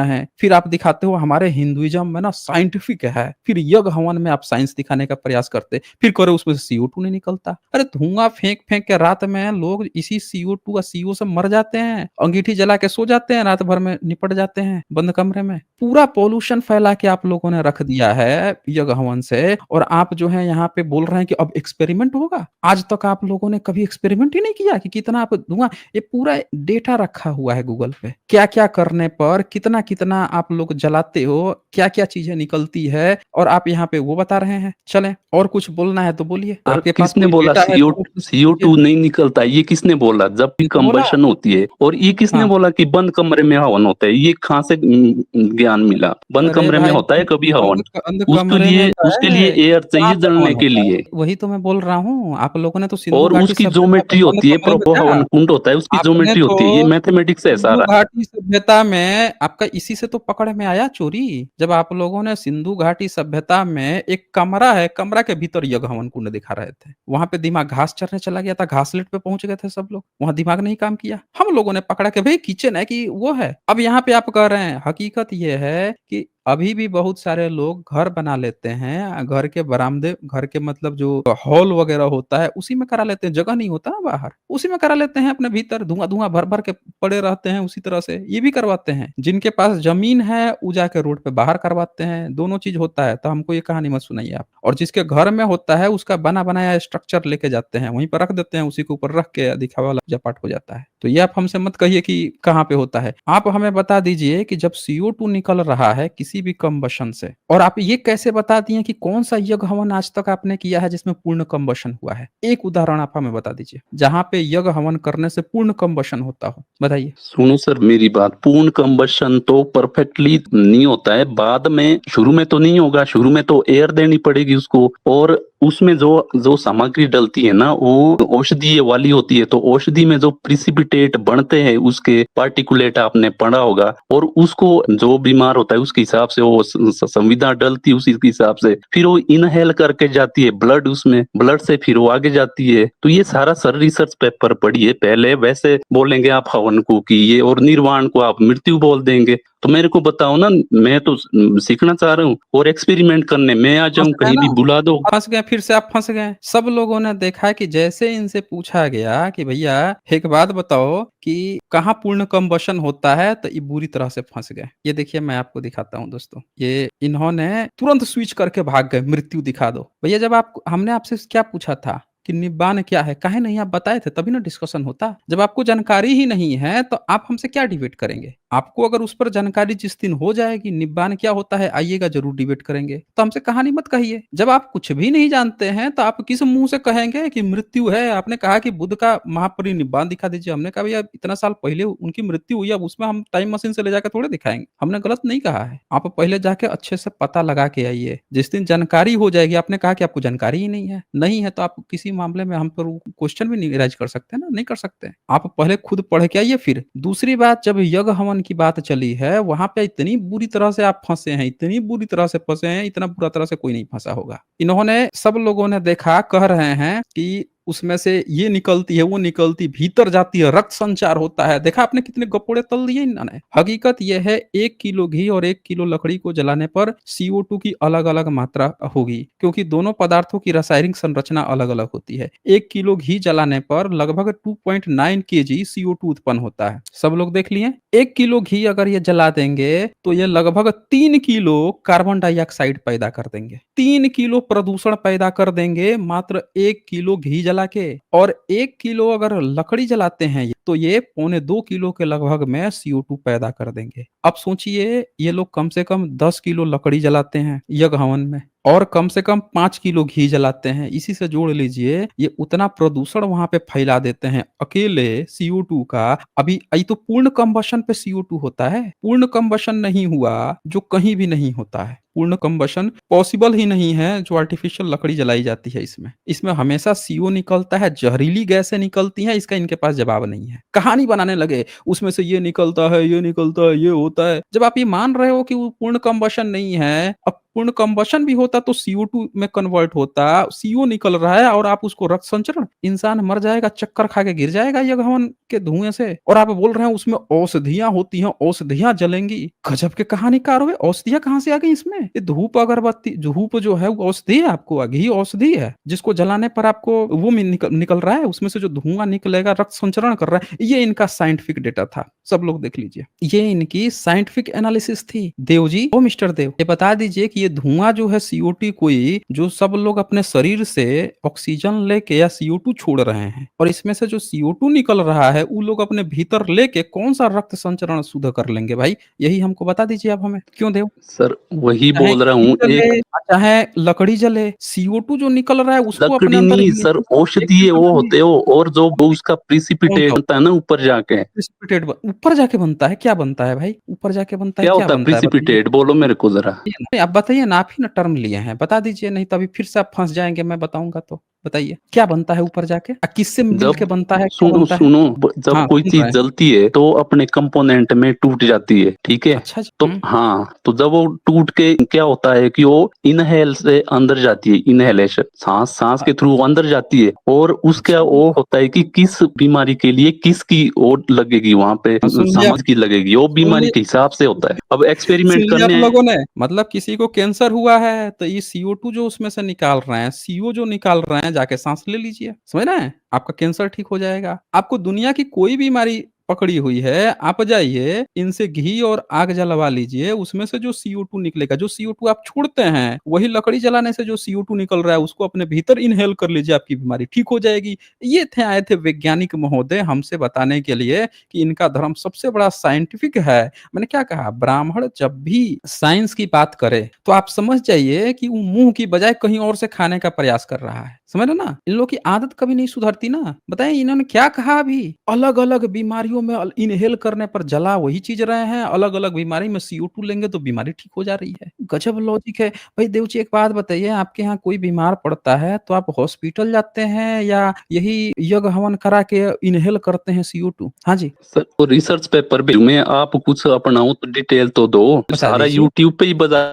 हैं, फिर आप दिखाते हो हमारे हिंदुइज़्म में ना साइंटिफिक है, फिर यज्ञ हवन में आप साइंस दिखाने का प्रयास करते, फिर करो उसमें से CO2 नहीं निकलता। अरे धुआँ फेंक-फेंक के रात में लोग इसी CO2 और CO से मर जाते हैं, अंगीठी जला के सो जाते हैं, रात भर में निपट जाते हैं बंद कमरे में। पूरा पॉल्यूशन फैला के आप लोगों ने रख दिया है यज्ञ हवन से और आप जो है यहाँ पे बोल रहे हैं कि अब एक्सपेरिमेंट होगा। आज तक आप लोगों ने कभी एक्सपेरिमेंट ही नहीं किया कि कितना आप धुआँ ये पूरा डेटा रखा हुआ है गूगल पे। क्या-क्या करने पर कितना-कितना आप लोग जलाते हो, क्या-क्या चीज़ें निकलती है और आप यहाँ पे वो बता रहे हैं। चलें और कुछ बोलना है तो बोलिए। सर आपके पास किसने कोई बोला डेटा है सीओ तो कीजिए CO2 ना। नहीं निकलता? ये किसने बोला? जब भी किसने बोला? कंबशन होती है, और ये किसने हाँ। बोला कि बंद कमरे में हवन होता है? ये कहाँ से ज्ञान मिला? बंद अरे कमरे में भाई होता है कभी हवन? बंद कमरे में तो उसके लिए है, एयर कहाँ चाहिए पे हवन जलने के होता है? लिए। वही तो मैं बोल रहा हूँ, आप लोगों ने तो सिंधु और घाटी उसकी सभ्यता में ज्योमेट्री ज्योमेट्री बंद होती है, कमरे में वो था। हवन कुंड होता है, उसकी आपने ज्योमेट्री तो होती है। ये मैथमेटिक्स है सिंधु सारा। घाटी सभ्यता में आपका इसी से तो पकड़ में आया चोरी। जब आप लोगों ने सिंधु घाटी सभ्यता में एक कमरा है, कमरा के भीतर यज्ञ हवन कुंड दिखा रहे थे। वहाँ पे दिमाग घास चरने चला गया था, घासलेट पे पहुँच गए थे सब लोग। वहाँ दिमाग नहीं काम किया। हम लोगों ने पकड़ा के भई किचन है कि वो है। अब यहाँ पे आप कह रहे हैं, हकीकत ये है कि अभी भी बहुत सारे लोग घर बना लेते हैं, घर के बरामदे घर के मतलब जो हॉल वगैरह होता है, उसी में करा लेते हैं, जगह नहीं होता ना बाहर, उसी में करा लेते हैं अपने भीतर, धुआँ-धुआँ भर-भर के पड़े रहते हैं उसी तरह से, ये भी करवाते हैं। जिनके पास ज़मीन है, वो जाके रोड पे बाहर करवाते हैं, दोनों चीज़ होता है, तो हमको ये कहानी मत सुनाइए आप। और जिसके घर में होता है, उसका बना-बनाया स्ट्रक्चर लेके जाते हैं, वहीं पर रख देते हैं, उसी के ऊपर रख के दिखावा वाला पूजा-पाठ हो जाता है। तो ये आप हमसे मत कहिए कि कहाँ पे होता है। आप हमें बता दीजिए कि जब CO2 निकल रहा है किसी भी कम्बशन से और आप ये कैसे बता दिए कि कौन-सा यज्ञ हवन आज तक आपने किया है जिसमें पूर्ण कम्बशन हुआ है? एक उदाहरण आप हमें बता दीजिए, जहाँ पे यज्ञ हवन करने से पूर्ण कम्बशन होता हो, बताइए? सुनो सर मेरी बात, पूर्ण कंबशन तो परफेक्टली नहीं होता है, बाद में शुरू में तो नहीं होगा, शुरू में तो एयर देनी पड़ेगी उसको, और उसमें जो जो सामग्री डलती है ना वो औषधीय वाली होती है, तो औषधि में जो प्रिसिपिटेट बनते हैं उसके पार्टिकुलेट आपने पढ़ा होगा, और उसको जो बीमार होता है उसके हिसाब से वो संविदा डलती है, उसी के हिसाब से फिर वो इनहेल करके जाती है ब्लड, उसमें ब्लड से फिर वो आगे जाती है। तो ये सारा सर रिसर्च पेपर पढ़िए पहले, वैसे बोलेंगे आप हवन को कि ये, और निर्वाण को आप मृत्यु बोल देंगे। तो मेरे को बताओ ना, मैं तो सीखना चाह रहा हूँ और एक्सपेरिमेंट करने, मैं आ फँस जाऊँ गए कहीं ना, भी बुला दो। फँस गए, फिर से आप फँस गए। सब लोगों ने देखा कि जैसे इनसे पूछा गया कि भैया एक बात बताओ कि कहाँ पूर्ण कम्बशन होता है, तो ये बुरी तरह से फँस गए। ये देखिए मैं आपको दिखाता हूँ दोस्तों, ये इन्होंने तुरंत स्विच करके भाग गए, मृत्यु दिखा दो। भैया जब आप हमने आपसे क्या पूछा था कि निब्बान क्या है? काहे नहीं आप बताए थे, तभी ना डिस्कशन होता। जब आपको जानकारी ही नहीं है, तो आप हमसे क्या डिबेट करेंगे? आपको अगर उस पर जानकारी जिस दिन हो जाएगी, निब्बान क्या होता है, आइएगा ज़रूर डिबेट करेंगे। तो हमसे कहानी मत कहिए। जब आप कुछ भी नहीं जानते हैं, तो आप किस मुँह से कहेंगे कि मृत्यु है? आपने कहा कि बुद्ध का महापरिनिब्बान दिखा दीजिए। हमने कहा भैया इतना साल पहले उनकी मृत्यु हुई, अब उसमें हम टाइम मशीन से ले जाके थोड़ी दिखाएँगे। हमने गलत नहीं कहा है। आप पहले जाके अच्छे से पता लगा के आइए। जिस दिन जानकारी हो जाएगी, आपने कहा कि आपको जानकारी ही नहीं है। नहीं है तो आप किसी मामले में हम पर क्वेश्चन भी नहीं राइज़ कर सकते ना, नहीं कर सकते। आप पहले खुद पढ़ के आइए फिर। दूसरी बात, जब यज्ञ हवन की बात चली है, वहाँ पे इतनी बुरी तरह से आप फँसे हैं, इतनी बुरी तरह से फँसे हैं, इतना बुरा तरह से कोई नहीं फँसा होगा। इन्होंने सब लोगों ने देखा, कह रहे हैं कि उसमें से ये निकलती है, वो निकलती, भीतर जाती है, रक्त संचार होता है। देखा आपने कितने गपोड़े तल दिए इन्होंने। हकीकत ये है 1 किलो घी और 1 किलो लकड़ी को जलाने पर CO2 की अलग-अलग मात्रा होगी, क्योंकि दोनों पदार्थों की रासायनिक संरचना अलग-अलग होती है। 1 किलो घी जलाने पर लगभग 2.9 केजी CO2 उत्पन्न होता है। सब लोग देख लिए? 1 किलो घी अगर ये जला देंगे, तो ये लगभग 3 किलो कार्बन डाइऑक्साइड पैदा कर देंगे। 3 किलो प्रदूषण पैदा कर देंगे मात्र 1 किलो घी जला के, और 1 किलो अगर लकड़ी जलाते हैं तो ये पौने 2 किलो के लगभग में CO2 पैदा कर देंगे। अब सोचिए ये लोग कम से कम 10 किलो लकड़ी जलाते हैं यज्ञ हवन में, और कम से कम 5 किलो घी जलाते हैं। इसी से जोड़ लीजिए ये उतना प्रदूषण वहाँ पे फैला देते हैं अकेले CO2 का। अभी ये तो पूर्ण कम्बशन पे CO2 होता है। पूर्ण कम्बशन नहीं हुआ, जो कहीं भी नहीं होता है। पूर्ण कम्बशन पॉसिबल ही नहीं है जो आर्टिफिशियल लकड़ी जलाई जाती है इसमें। इसमें हमेशा CO निकलता है, जहरीली गैसें निकलती हैं, इसका इनके पास जवाब नहीं है। कहानी बनाने लगे, उसमें से ये निकलता है, ये निकलता है, ये होता है। जब आप ये मान रहे हो कि वो पूर्ण कम्बशन नहीं है, अब पूर्ण कंबशन भी होता तो CO2 में कन्वर्ट होता, CO निकल रहा है और आप उसको रक्त संचरण, इंसान मर जाएगा, चक्कर खा के गिर जाएगा यज्ञ हवन के धुएं से। और आप बोल रहे हैं उसमें औषधियां होती हैं, औषधियां जलेंगी। गजब के कहानीकार हुए, औषधियां कहाँ से आ गई इसमें? ये धूप अगरबत्ती, धूप जो है वो औषधि है, आपको घी औषधि है, जिसको जलाने पर आपको वो निकल रहा है, उसमें से जो धुआं निकलेगा रक्त संचरण कर रहा है। ये इनका साइंटिफिक डेटा था, सब लोग देख लीजिए, ये इनकी साइंटिफिक एनालिसिस थी। देव जी, ओ मिस्टर देव, ये बता दीजिए कि ये धुआं जो है CO2 कोई, जो सब लोग अपने शरीर से ऑक्सीजन लेके या CO2 छोड़ रहे हैं, और इसमें से जो CO2 निकल रहा है वो लोग अपने भीतर लेके कौन सा रक्त संचरण शुद्ध कर लेंगे भाई? यही हमको बता दीजिए आप हमें, क्यों देव? सर वही चाहे बोल रहा घी हूँ जले, एक चाहे लकड़ी जले, CO2 जो निकल रहा है उसको अपने लकड़ी अंदर नहीं सर, इलेक्ट्रिक औषधीय वो होते हो, और जो वो उसका कौन प्रिसिपिटेट सा बनता है ना ऊपर जाके। प्रेसिपिटेट ऊपर जाके बनता है? क्या बनता है भाई? ऊपर जाके बनता है, क्या क्या होता है बनता है बताइए? प्रिसिपिटेट, बोलो मेरे को जरा। नहीं, आप बताइए ना, आप ही ना टर्म लिए हैं, बता दीजिए, नहीं तो अभी फिर से आप फंस जाएंगे, मैं बताऊंगा तो। बताइए क्या बनता है ऊपर जाके, किससे मिल के जब बनता है, क्या सुनो बनता है? सुनो, जब हाँ, कोई सुन चीज रहे हैं। जलती है तो अपने कंपोनेंट में टूट जाती है, ठीक है। अच्छा जी। तो हाँ, तो जब वो टूट के क्या होता है कि वो इनहेल से अंदर जाती है, इनहेलेशन, सांस सांस के थ्रू अंदर जाती है, और उसका अच्छा, वो होता है कि किस बीमारी के लिए किसकी वो लगेगी वहां पे, हाँ, सुन लिया, समझ की लगेगी, वो सुन बीमारी लिया, के हिसाब से होता है। अब सुन एक्सपेरिमेंट लिया आप करने लोगों ने, मतलब किसी को कैंसर हुआ है तो ये CO2 जो उसमें से निकाल रहे हैं, CO जो निकाल रहे हैं, जाके सांस ले लीजिए, समझ रहे हैं, आपका कैंसर ठीक हो जाएगा। आपको दुनिया की कोई बीमारी पकड़ी हुई है, आप जाइए इनसे घी और आग जलवा लीजिए, उसमें से जो CO2 निकलेगा, जो CO2 आप छोड़ते हैं, वही लकड़ी जलाने से जो CO2 निकल रहा है उसको अपने भीतर इनहेल कर लीजिए, आपकी बीमारी ठीक हो जाएगी। ये थे, आए थे वैज्ञानिक महोदय हमसे बताने के लिए कि इनका धर्म सबसे बड़ा साइंटिफिक है। मैंने क्या कहा, ब्राह्मण जब भी साइंस की बात करे तो आप समझ जाइए कि वो मुंह की बजाय कहीं और से खाने का प्रयास कर रहा है, समझ रहे ना? इन लोगों की आदत कभी नहीं सुधरती ना। बताइए इन्होंने क्या कहा अभी, अलग अलग बीमारियों में इनहेल करने पर जला वही चीज रहे हैं, अलग अलग बीमारी में CO2 लेंगे तो बीमारी ठीक हो जा रही है। गजब लॉजिक है। भाई देव जी, एक बात बताइए, आपके यहाँ कोई बीमार पड़ता है तो आप हॉस्पिटल जाते हैं या यही यज्ञ हवन करा के इनहेल करते हैं CO2? हाँ जी, सर वो रिसर्च पेपर भी में आप कुछ अपनाओ तो डिटेल तो दो, बता सारा दीजिए। यूट्यूब पे ही बता।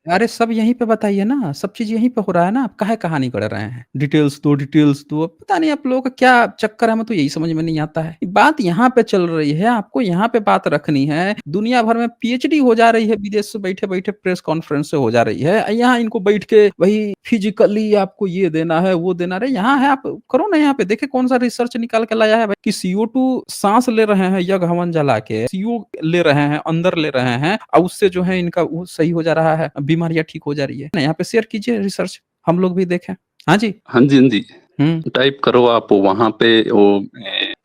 अरे सब यहीं पे बताइए ना, सब चीज़ यहीं पे हो रहा है ना, आप काहे कहानी गढ़ रहे हैं? डिटेल्स दो, पता नहीं आप लोगों का क्या चक्कर है, हमें तो यही समझ में नहीं आता है। बात यहाँ पे चल रही है, आपको यहाँ पे बात रखनी है, दुनिया भर में PhD हो जा रही है, विदेश से बैठे-बैठे प्रेस कॉन्फ्रेंस से हो जा रही है, यहाँ इनको बैठ के वही फिजिकली आपको ये देना है, वो देना है, यहाँ है, आप करो ना यहाँ पे, देखिए कौन-सा रिसर्च निकाल के लाया है भाई कि CO2 साँस ले रहे हैं यज्ञ हवन जला के, CO ले रहे हैं, अंदर ले रहे हैं और उससे जो है इनका वो सही हो जा रहा है, बीमारियाँ ठीक हो जा रही है। ना यहाँ पे शेयर कीजिए रिसर्च, हम लोग भी देखें। हाँ जी। हाँ जी, हाँ जी। हुँ। टाइप करो आप वहाँ पे, वो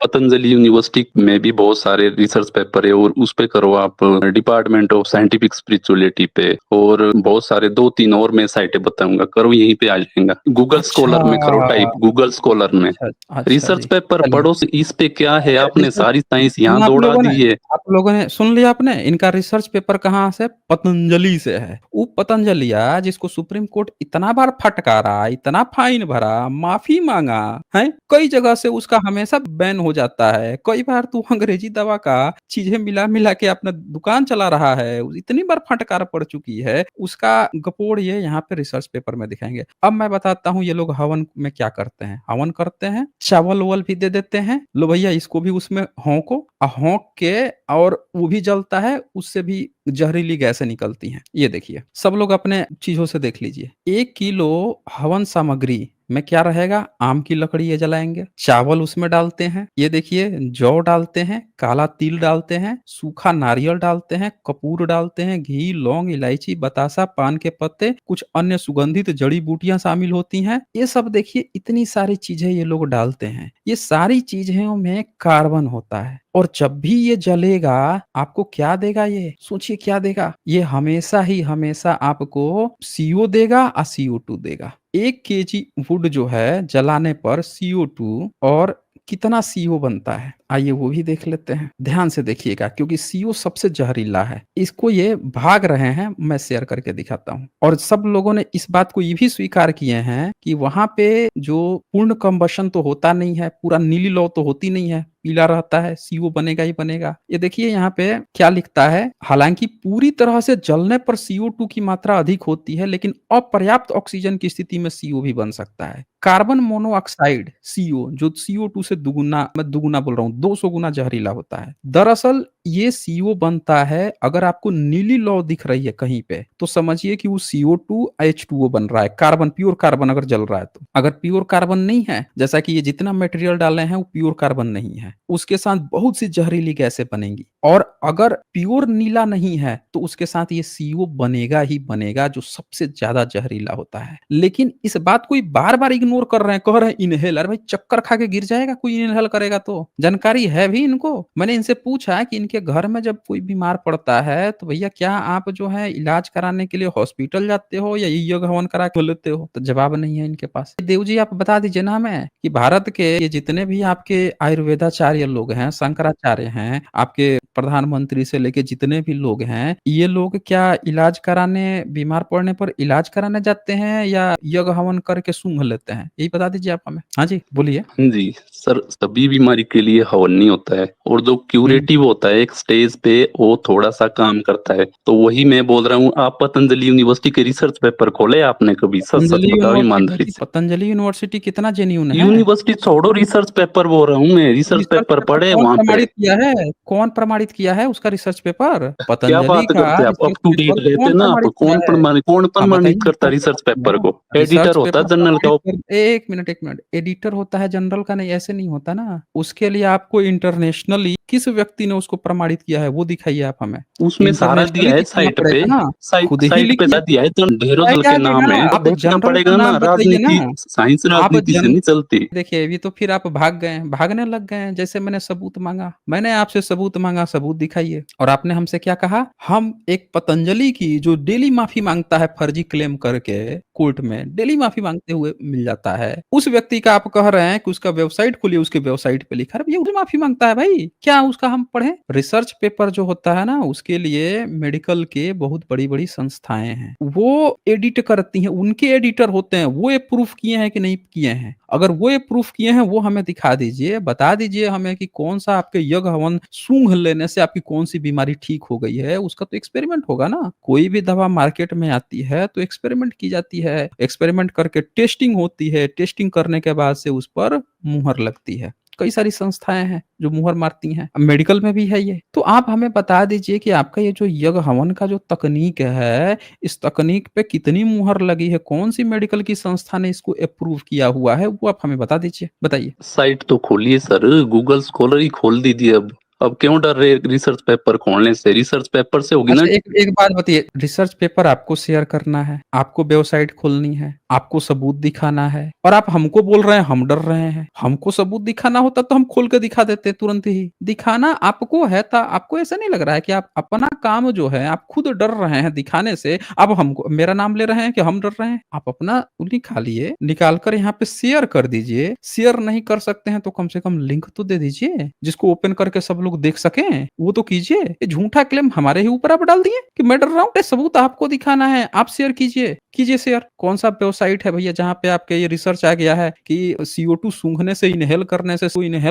पतंजलि यूनिवर्सिटी में भी बहुत सारे रिसर्च पेपर है, और उस पे करो आप डिपार्टमेंट ऑफ साइंटिफिक स्पिरिचुअलिटी पे, और बहुत सारे 2-3 और मैं साइटें बताऊंगा, करो यहीं पे आ जाएगा। गूगल अच्छा, स्कॉलर में करो टाइप, गूगल स्कॉलर में अच्छा, अच्छा रिसर्च जी। पेपर चलिए, पढ़ो, इस पे क्या है, आपने रिसर्च सारी साइंस यहाँ सुना दौड़ा दी है। आप लोगों ने सुन लिया आपने, इनका रिसर्च पेपर कहाँ से? पतंजलि से है। वो पतंजलिया जिसको सुप्रीम कोर्ट इतना बार फटकारा, इतना फाइन भरा, माफी मांगा, है, कई जगह से उसका हमेशा बैन हो जाता है। कई बार तो अंग्रेजी दवा का चीजें मिला मिला के अपना दुकान चला रहा है, इतनी बार फटकार पड़ चुकी है, उसका गपोड़ ये यहाँ पे रिसर्च पेपर में दिखाएंगे। अब मैं बताता हूँ ये लोग हवन में क्या करते हैं। हवन करते हैं, चावल ववल भी दे देते हैं, लो भैया इसको भी उसमें होंको, होंक के, और वो भी जलता है, उससे भी जहरीली गैसें निकलती हैं। ये देखिए, सब लोग अपने चीजों से देख लीजिए। 1 किलो हवन सामग्री में क्या रहेगा, आम की लकड़ी ये जलाएंगे, चावल उसमें डालते हैं, ये देखिए जौ डालते हैं, काला तिल डालते हैं, सूखा नारियल डालते हैं, कपूर डालते हैं, घी, लौंग, इलायची, बतासा, पान के पत्ते, कुछ अन्य सुगंधित जड़ी बूटियां शामिल होती हैं। ये सब देखिए, इतनी सारी चीजें ये लोग डालते हैं। ये सारी चीजों में कार्बन होता है, और जब भी ये जलेगा आपको क्या देगा, ये सोचिए क्या देगा, ये हमेशा ही हमेशा आपको CO देगा और CO2 देगा। 1 केजी वुड जो है जलाने पर CO2 और कितना CO बनता है आइए वो भी देख लेते हैं। ध्यान से देखिएगा क्योंकि सीओ सबसे जहरीला है। इसको ये भाग रहे हैं, मैं शेयर करके दिखाता हूँ। और सब लोगों ने इस बात को ये भी स्वीकार किए हैं कि वहाँ पे जो पूर्ण कंबशन तो होता नहीं है, पूरा नीली लौ तो होती नहीं है, पीला रहता है, सीओ बनेगा ही बनेगा। ये देखिए यहाँ पे क्या लिखता है, हालांकि पूरी तरह से जलने पर CO2 की मात्रा अधिक होती है, लेकिन अपर्याप्त ऑक्सीजन की स्थिति में सीओ भी बन सकता है। कार्बन मोनोऑक्साइड सीओ जो CO2 से दुगुना, मैं दुगुना बोल रहा हूँ, 200 गुना जहरीला होता है। दरअसल ये सीओ बनता है, अगर आपको नीली लौ दिख रही है कहीं पे तो समझिए कि वो CO2 H2O बन रहा है, कार्बन, प्योर कार्बन अगर जल रहा है तो। अगर प्योर कार्बन नहीं है, जैसा कि ये जितना मटेरियल डाले हैं वो प्योर कार्बन नहीं है, उसके साथ बहुत सी जहरीली गैसें बनेंगी। और अगर प्योर नीला नहीं है तो उसके साथ ये सीओ बनेगा ही बनेगा, जो सबसे ज्यादा जहरीला होता है। लेकिन इस बात को बार बार इग्नोर कर रहे हैं, कह रहे हैं इनहेलर। भाई चक्कर खा के गिर जाएगा कोई इनहेल करेगा तो? जानकारी है भी इनको? मैंने इनसे पूछा कि इनके घर में जब कोई बीमार पड़ता है तो भैया क्या आप जो है इलाज कराने के लिए हॉस्पिटल जाते हो या यज्ञ हवन करा के लेते हो? तो जवाब नहीं है इनके पास। देव जी आप बता दीजिए ना हमें कि भारत के ये जितने भी आपके आयुर्वेदाचार्य लोग हैं, शंकराचार्य हैं, आपके प्रधानमंत्री से लेके जितने भी लोग हैं, ये लोग क्या इलाज कराने, बीमार पड़ने पर इलाज कराने जाते हैं या यज्ञ हवन करके सूंघ लेते हैं? यही बता दीजिए आप हमें। हाँ जी, बोलिए। हाँ जी, सर सभी बीमारी के लिए हवन नहीं होता है, और जो हुँ। क्यूरेटिव होता है एक स्टेज पे वो थोड़ा-सा काम करता है। तो वही मैं बोल रहा हूँ, आप पतंजलि यूनिवर्सिटी के रिसर्च पेपर खोले आपने कभी? सच-सच बताओ ईमानदारी से। पतंजलि यूनिवर्सिटी कितना जेन्युइन है? यूनिवर्सिटी छोड़ो, रिसर्च पेपर बोल रहा हूँ मैं, रिसर्च रिसर्च पेपर पेपर पढ़े कौन वहाँ पे। प्रमाणित किया है? कौन प्रमाणित किया है उसका रिसर्च पेपर? क्या पतंजलि बात का करते हैं आप? Up research to date paper रहते कौन ना आप? प्रमाणित किया है? कौन हाँ, प्रमाणित बताइए करता कौन रिसर्च प्रमाणित किया पेपर है? को? एडिटर रिसर्च होता है पेपर जर्नल का। प्रमाणित कर 1 मिनट 1 मिनट, एडिटर होता है जनरल का, नहीं ऐसे नहीं होता ना। उसके लिए आपको इंटरनेशनली किस व्यक्ति ने उसको प्रमाणित किया है वो दिखाइए आप हमें। उसमें सारा दिया इंटरनेशनली है दिखाना साइट पे। पड़ेगा ना, खुद ही साइट पे लिखिए। दिया है तो ढेरों दल क्या के नाम आगेगा? है, तो आप देखना जनरल का पड़ेगा ना। नाम बताइए ना। राजनीति, साइंस आप राजनीति से जन नहीं चलती। देखिए अभी तो फिर आप भाग गए, भागने लग गए हैं। जैसे मैंने सबूत माँगा, मैंने आपसे सबूत माँगा, सबूत दिखाइए। और आपने हमसे क्या कहा? हम एक पतंजलि की जो डेली माफ़ी माँगता है फर्जी क्लेम करके कोर्ट में, डेली माफ़ी माँगते हुए मिल जाता है। उस व्यक्ति का आप कह रहे हैं कि उसका वेबसाइट खोलिए, उसके वेबसाइट पे लिखा है। अरे भैया वो माफ़ी माँगता है भाई, क्या उसका हम पढ़ें? रिसर्च पेपर जो होता है ना उसके लिए मेडिकल के बहुत बड़ी-बड़ी संस्थाएँ हैं। वो एडिट करती हैं, उनके एडिटर होते हैं, वो ये प्रूफ किए हैं कि नहीं किए हैं। अगर वो ये प्रूफ किए हैं वो हमें दिखा दीजिए, बता दीजिए हमें कि कौन-सा आपके यज्ञ हवन सूंघ लेने से आपकी कौन-सी बीमारी ठीक हो गई है, उसका तो एक्सपेरिमेंट होगा ना। कोई भी दवा मार्केट में आती है तो एक्सपेरिमेंट की जाती है, एक्सपेरिमेंट करके टेस्टिंग होती है, टेस्टिंग करने के बाद से उस पर मुहर लगती है। कई सारी संस्थाएँ हैं जो मुहर मारती हैं, अब मेडिकल में भी है ये। तो आप हमें बता दीजिए कि आपका ये जो यज्ञ हवन का जो तकनीक है, इस तकनीक पे कितनी मुहर लगी है? कौन-सी मेडिकल की संस्था ने इसको अप्रूव किया हुआ है? वो आप हमें बता दीजिए, बताइए। साइट तो खोलिए सर, गूगल स्कॉलर ही खोल दीजिए अब। अब क्यों डर रहे रिसर्च पेपर खोलने से? रिसर्च पेपर से होगी ना। अच्छा एक एक बात बताइए, रिसर्च पेपर आपको शेयर करना है, आपको वेबसाइट खोलनी है, आपको सबूत दिखाना है और आप हमको बोल रहे हैं हम डर रहे हैं। हमको सबूत दिखाना होता तो हम खोल के दिखा देते तुरंत ही। दिखाना आपको है ता आपको ऐसा नहीं लग रहा है कि आप अपना काम जो है आप खुद डर रहे हैं दिखाने से, अब हमको मेरा नाम ले रहे हैं कि हम डर रहे हैं? आप अपना लिखा लिए, निकाल कर यहाँ पे शेयर कर दीजिए। शेयर नहीं कर सकते हैं तो कम से कम लिंक तो दे दीजिए, जिसको ओपन करके सब लोग देख सकें, वो तो कीजिए। ये झूठा क्लेम हमारे ही ऊपर आप डाल दिए कि मैं डर रहा हूँ। अरे सबूत आपको दिखाना है, आप शेयर कीजिए, कीजिए शेयर। कौन-सा वेबसाइट है भैया जहाँ पे आपके ये रिसर्च आ गया है कि CO2 सूंघने से, इन्हेल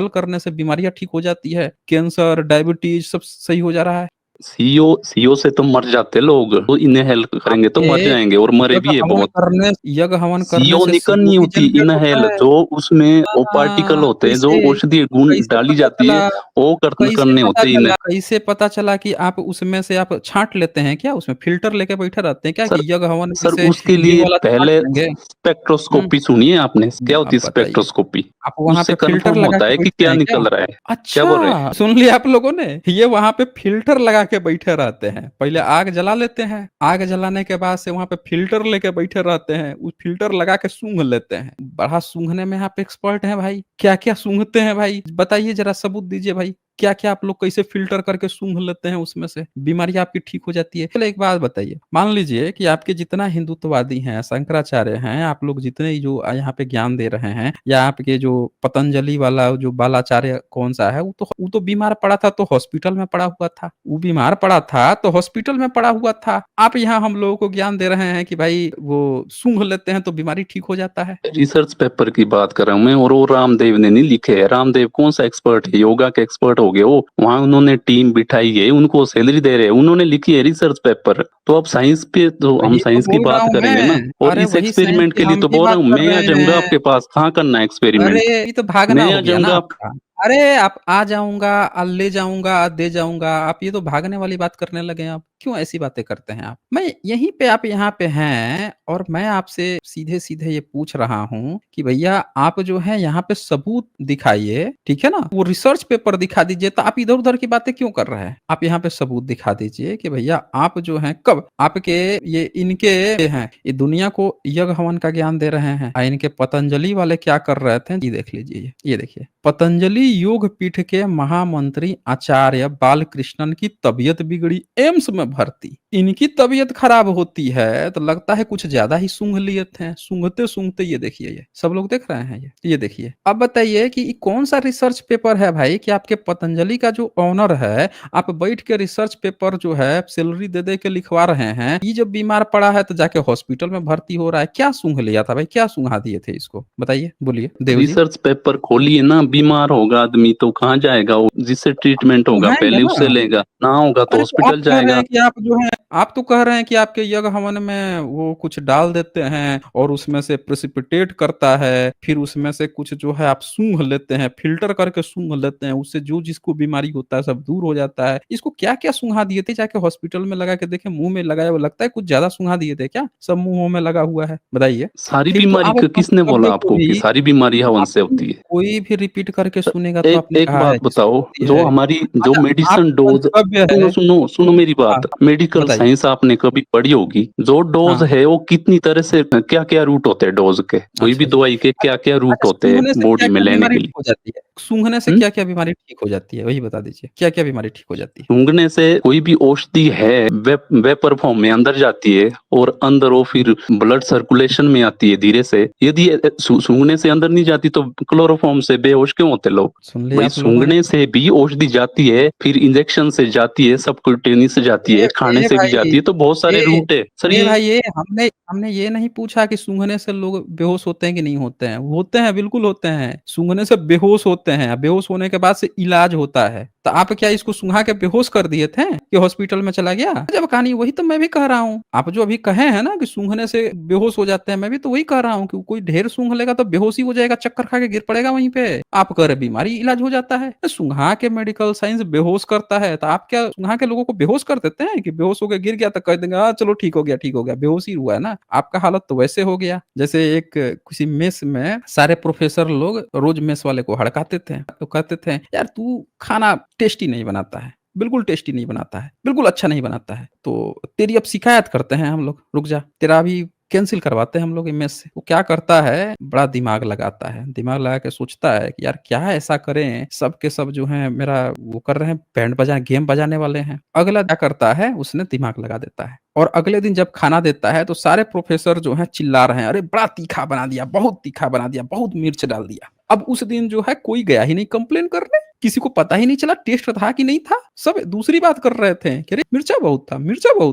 करने से बीमारियाँ ठीक हो जाती है, कैंसर, डायबिटीज सब सही हो जा रहा है। सीओ से तो मर जाते लोग, तो इन्हें हेल्प करेंगे तो मर आपके जाएंगे, और मरे भी है बहुत। यज्ञ हवन करने सीओ से निकल CO नहीं भी होती, जनरेट होता इनहेल है। जो उसमें वो पार्टिकल हाँ, होते हैं, जो कैसे औषधीय गुण कैसे डाली पता जाती है, चला वो कैसे करने पता होते हैं इन्हें। चला कैसे पता चला कि आप उसमें से आप छाँट लेते हैं क्या? उसमें फ़िल्टर लेके बैठे रहते हैं क्या सर कि यज्ञ हवन में सर से उसके ये लिए वाला छाँट पहले लेंगे? हुँ, स्पेक्ट्रोस्कोपी सुनिए आपने? क्या होती अब है बताइए। स्पेक्ट्रोस्कोपी? आप वहाँ उससे पे फ़िल्टर कंफर्म लगा होता के है कि बैठते क्या हैं क्या? निकल रहा है। क्या बोल रहे हैं? अच्छा! सुन लिया आप लोगों ने? ये वहाँ पे फ़िल्टर लगा के बैठे रहते हैं। पहले आग जला लेते हैं, आग जलाने के बाद से वहाँ पे फ़िल्टर लेके बैठे रहते हैं, उस फ़िल्टर लगा के सूंघ लेते हैं। बड़ा सूंघने में आप एक्सपर्ट हैं भाई। क्या-क्या सूंघते हैं भाई? बताइए ज़रा सबूत दीजिए भाई। क्या-क्या आप लोग कैसे फ़िल्टर करके सूंघ लेते हैं उसमें से, बीमारी आपकी ठीक हो जाती है। चलो एक बात बताइए, मान लीजिए कि आपके जितना हिंदुत्ववादी हैं, शंकराचार्य हैं, आप लोग जितने जो यहाँ पे ज्ञान दे रहे हैं या आपके जो पतंजलि वाला जो बालाचार्य कौन-सा है, वो तो बीमार पड़ा था तो हॉस्पिटल में पड़ा हुआ था। वो बीमार पड़ा था तो हॉस्पिटल में पड़ा हुआ था। आप यहाँ हम लोगों को ज्ञान दे रहे हैं कि भाई वो सूंघ लेते हैं तो बीमारी ठीक हो जाता है। रिसर्च पेपर की बात कर रहा हूँ मैं, और वो रामदेव ने नहीं लिखे है। रामदेव कौन सा एक्सपर्ट है, योगा के एक्सपर्ट हो गए वो। वहां उन्होंने टीम बिठाई है, उनको सैलरी दे रहे हैं, उन्होंने लिखी है रिसर्च पेपर। तो अब साइंस पे तो हम वही तो साइंस की बोल रहा बात हूँ करेंगे ना। मैं। और अरे इस वही साइंस एक्सपेरिमेंट की के लिए हम तो भी बोल रहा बात हूँ, कर मैं आ रहे जाऊंगा हैं। आपके पास, कहाँ करना है अरे! एक्सपेरिमेंट। ये तो भागना मैं हो आ गया ना जाऊंगा आप। आपका। अरे! आप आ जाऊँगा, ले जाऊँगा, दे जाऊँगा, आप ये तो भागने वाली बात करने लगे हैं आप। क्यों ऐसी बातें करते हैं आप? मैं यहीं पे आप यहाँ पे हैं और मैं आपसे सीधे-सीधे ये पूछ रहा हूँ कि भैया आप जो है यहाँ पे सबूत दिखाइए, ठीक है ना? वो रिसर्च पेपर दिखा दीजिए, तो आप इधर-उधर की बातें क्यों कर रहे हैं? आप यहाँ पे सबूत दिखा दीजिए कि भैया आप जो हैं कब आपके ये इनके हैं, ये दुनिया को यज्ञ हवन का ज्ञान दे रहे हैं। इनके पतंजलि वाले क्या कर रहे थे, ये देख लीजिए ये देखिए। पतंजलि योग पीठ के महामंत्री आचार्य बालकृष्णन की तबीयत बिगड़ी, एम्स में भर्ती। इनकी तबीयत खराब होती है तो लगता है कुछ ज्यादा ही सूंघ लिए थे। सूंघते-सूंघते ये देखिए, ये सब लोग देख रहे हैं ये देखिए। अब बताइए कि ये कौन सा रिसर्च पेपर है भाई कि आपके पतंजलि का जो ओनर है, आप बैठ के रिसर्च पेपर जो है सैलरी दे-दे के लिखवा रहे हैं। ये जब बीमार पड़ा है तो जाके हॉस्पिटल में भर्ती हो रहा है। क्या सूंघ लिया था भाई? क्या सूंघा दिए थे इसको? बताइए, बोलिए देव जी। रिसर्च पेपर खोलिए ना, बीमार होगा आदमी तो कहाँ जाएगा वो, जिससे ट्रीटमेंट होगा सूंघाएँगे पहले उससे ना। लेगा, ना होगा तो अरे तो आप हॉस्पिटल कह रहे जाएगा। हैं कि आप जो है आप तो कह रहे हैं कि आपके यज्ञ हवन में वो कुछ डाल देते हैं और उसमें से प्रेसिपिटेट करता है, फिर उसमें से कुछ जो है आप सूंघ लेते हैं, फ़िल्टर करके सूंघ लेते हैं, उससे जो जिसको बीमारी होता है सब दूर हो जाता है। इसको क्या-क्या सूँघा दिए थे? जाके हॉस्पिटल में लगा के देखें, मुँह में लगाया हुआ लगता है कुछ ज़्यादा सूँघा दिए थे क्या? सब मुँह-वुँह में लगा हुआ है, बताइए? सारी फिर तो बीमारी आप किसने कभी बोला आपको कि कभी सारी बीमारी हवन से आपने होती है? कोई भी रिपीट करके सुनेगा तो एक आपने एक कहा है बात कि बताओ, होती जो है। हमारी जो अच्छा, मेडिसिन आपका डोज़, मंतव्य सुनो, है सुनो, सुनो मेरी हाँ, बात। मेडिकल बताइए। साइंस आपने कभी पढ़ी होगी। जो डोज़ हाँ, है वो कितनी तरह से, क्या-क्या रूट होते हैं डोज़ के। कोई भी अच्छा जी। दवाई के अच्छा क्या-क्या रूट अच्छा होते हैं सूँघने से बॉडी में क्या-क्या लेने बीमारी के ठीक लिए। हो जाती है? सूँघने से हुँ? क्या-क्या बीमारी ठीक हो जाती है? वही बता दीजिए, क्या-क्या बीमारी ठीक हो जाती है? सूंघने से कोई भी औषधि है वेपर फॉर्म में अंदर जाती है, और अंदर वो फिर ब्लड सर्कुलेशन में आती है धीरे से। यदि सूंघने से अंदर नहीं जाती तो क्लोरोफॉर्म से बेहोश क्यों होते लोग। सुन लिया भाई आप लोगों ने। सूंघने से भी औषधि जाती है, फिर इंजेक्शन से जाती है, सबक्यूटेनियस से जाती है, खाने से भी भाई जाती है, तो बहुत सारे ए रूट है सर ए ये। भाई ये हमने हमने ये नहीं पूछा कि सूँघने से लोग बेहोश होते हैं कि नहीं होते हैं। होते हैं, बिल्कुल होते हैं। सूँघने से बेहोश होते हैं, बेहोश होने के बाद से इलाज होता है। तो आप क्या इसको सूँघा के बेहोश कर दिए थे कि हॉस्पिटल में चला गया? जब कहानी वही तो मैं भी कह रहा हूँ। आप जो अभी कहे हैं ना कि सूँघने से बेहोश हो जाते हैं, मैं भी तो वही कह रहा हूँ कि कोई ढेर सूँघ लेगा तो बेहोश ही हो जाएगा, चक्कर खा के गिर पड़ेगा वहीं पे। आप कह रहे बीमारी इलाज हो जाता है। सूँघा के मेडिकल साइंस बेहोश करता है, तो आप क्या सूँघा के लोगों को बेहोश कर देते हैं कि बेहोश होके गिर गया तो कह देंगे हाँ, चलो ठीक हो गया, बेहोश ही हुआ है ना। आपका हालत तो वैसे हो गया, जैसे एक किसी मेस में सारे प्रोफ़ेसर लोग रोज़ मेस वाले को हड़काते थे, तो कहते थे, "यार तू खाना टेस्टी नहीं बनाता है, बिल्कुल टेस्टी नहीं बनाता है, बिल्कुल अच्छा नहीं बनाता है, तो तेरी अब शिकायत करते हैं हम लोग, रुक जा, तेरा अभी कैंसल करवाते हैं हम लोग ये मेस से।" वो क्या करता है, बड़ा दिमाग लगाता है, दिमाग लगा के सोचता है कि यार क्या ऐसा करें, सब के सब जो हैं मेरा वो कर रहे हैं, बैंड बजा गेम बजाने वाले हैं। अगला क्या करता है, उसने दिमाग लगा देता है और अगले दिन जब खाना देता है तो सारे प्रोफ़ेसर जो हैं चिल्ला रहे हैं, "अरे! बड़ा तीखा बना दिया, बहुत तीखा बना दिया, बहुत मिर्च डाल दिया।" अब उस दिन जो है कोई गया ही नहीं कंप्लेन करने, किसी को पता ही नहीं चला टेस्ट था कि नहीं था। सब दूसरी बात कर रहे थे कि अरे! मिर्चा बहुत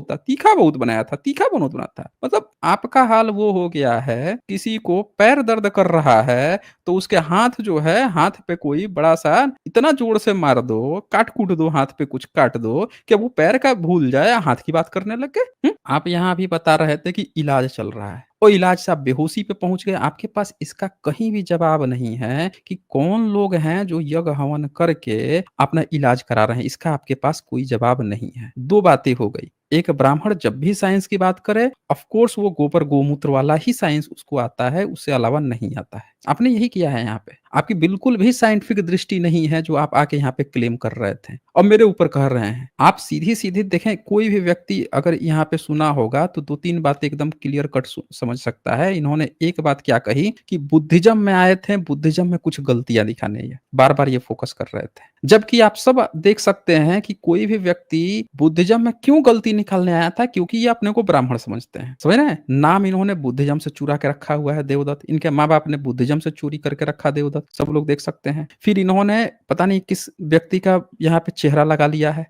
था, तीखा बहुत बनाया था, तीखा बहुत बना था। मतलब आपका हाल वो हो गया है, किसी को पैर दर्द कर रहा है, तो उसके हाथ जो है, हाथ पे कोई बड़ा-सा इतना ज़ोर से मार दो, काट-कूट दो, हाथ पे कुछ काट दो कि अब वो पैर का भूल जाए, हाथ की बात करने लग गए। आप यहाँ अभी बता रहे थे कि इलाज चल रहा है और इलाज से आप बेहोशी पे पहुँच गए। आपके पास इसका कहीं भी जवाब नहीं है कि कौन लोग हैं जो यज्ञ हवन करके अपना इलाज करा रहे हैं, इसका आपके पास कोई जवाब नहीं है। 2 बातें हो गई, एक ब्राह्मण जब भी साइंस की बात करे, ऑफ कोर्स वो गोबर गोमूत्र वाला ही साइंस उसको आता है, उससे अलावा नहीं आता है। आपने यही किया है यहाँ पे। आपकी बिल्कुल भी साइंटिफिक दृष्टि नहीं है जो आप आके यहाँ पे क्लेम कर रहे थे और मेरे ऊपर कह रहे हैं। आप सीधी-सीधी देखें कोई भी व्यक्ति अगर यहाँ पे सुना होगा तो 2-3 बातें एकदम क्लियर कट समझ सकता है। इन्होंने एक बात क्या कही कि बुद्धिज़्म में आए थे, बुद्धिज़्म में कुछ गलतियाँ दिखाने हैं। बार-बार ये फ़ोकस कर रहे थे। जबकि आप सब देख सकते हैं कि कोई भी व्यक्ति बुद्धिज़्म में क्यों गलती निकालने आया था, क्योंकि ये अपने को ब्राह्मण समझते हैं। समझ रहे हैं? नाम इन्होंने बुद्धिज़्म से चुरा के रखा हुआ है देवदत्त, इनके माँ-बाप ने बुद्धिज़्म से चोरी करके रखा देवदत्त, सब लोग देख सकते हैं। फिर इन्होंने पता नहीं किस व्यक्ति का यहाँ पे चेहरा लगा लिया है,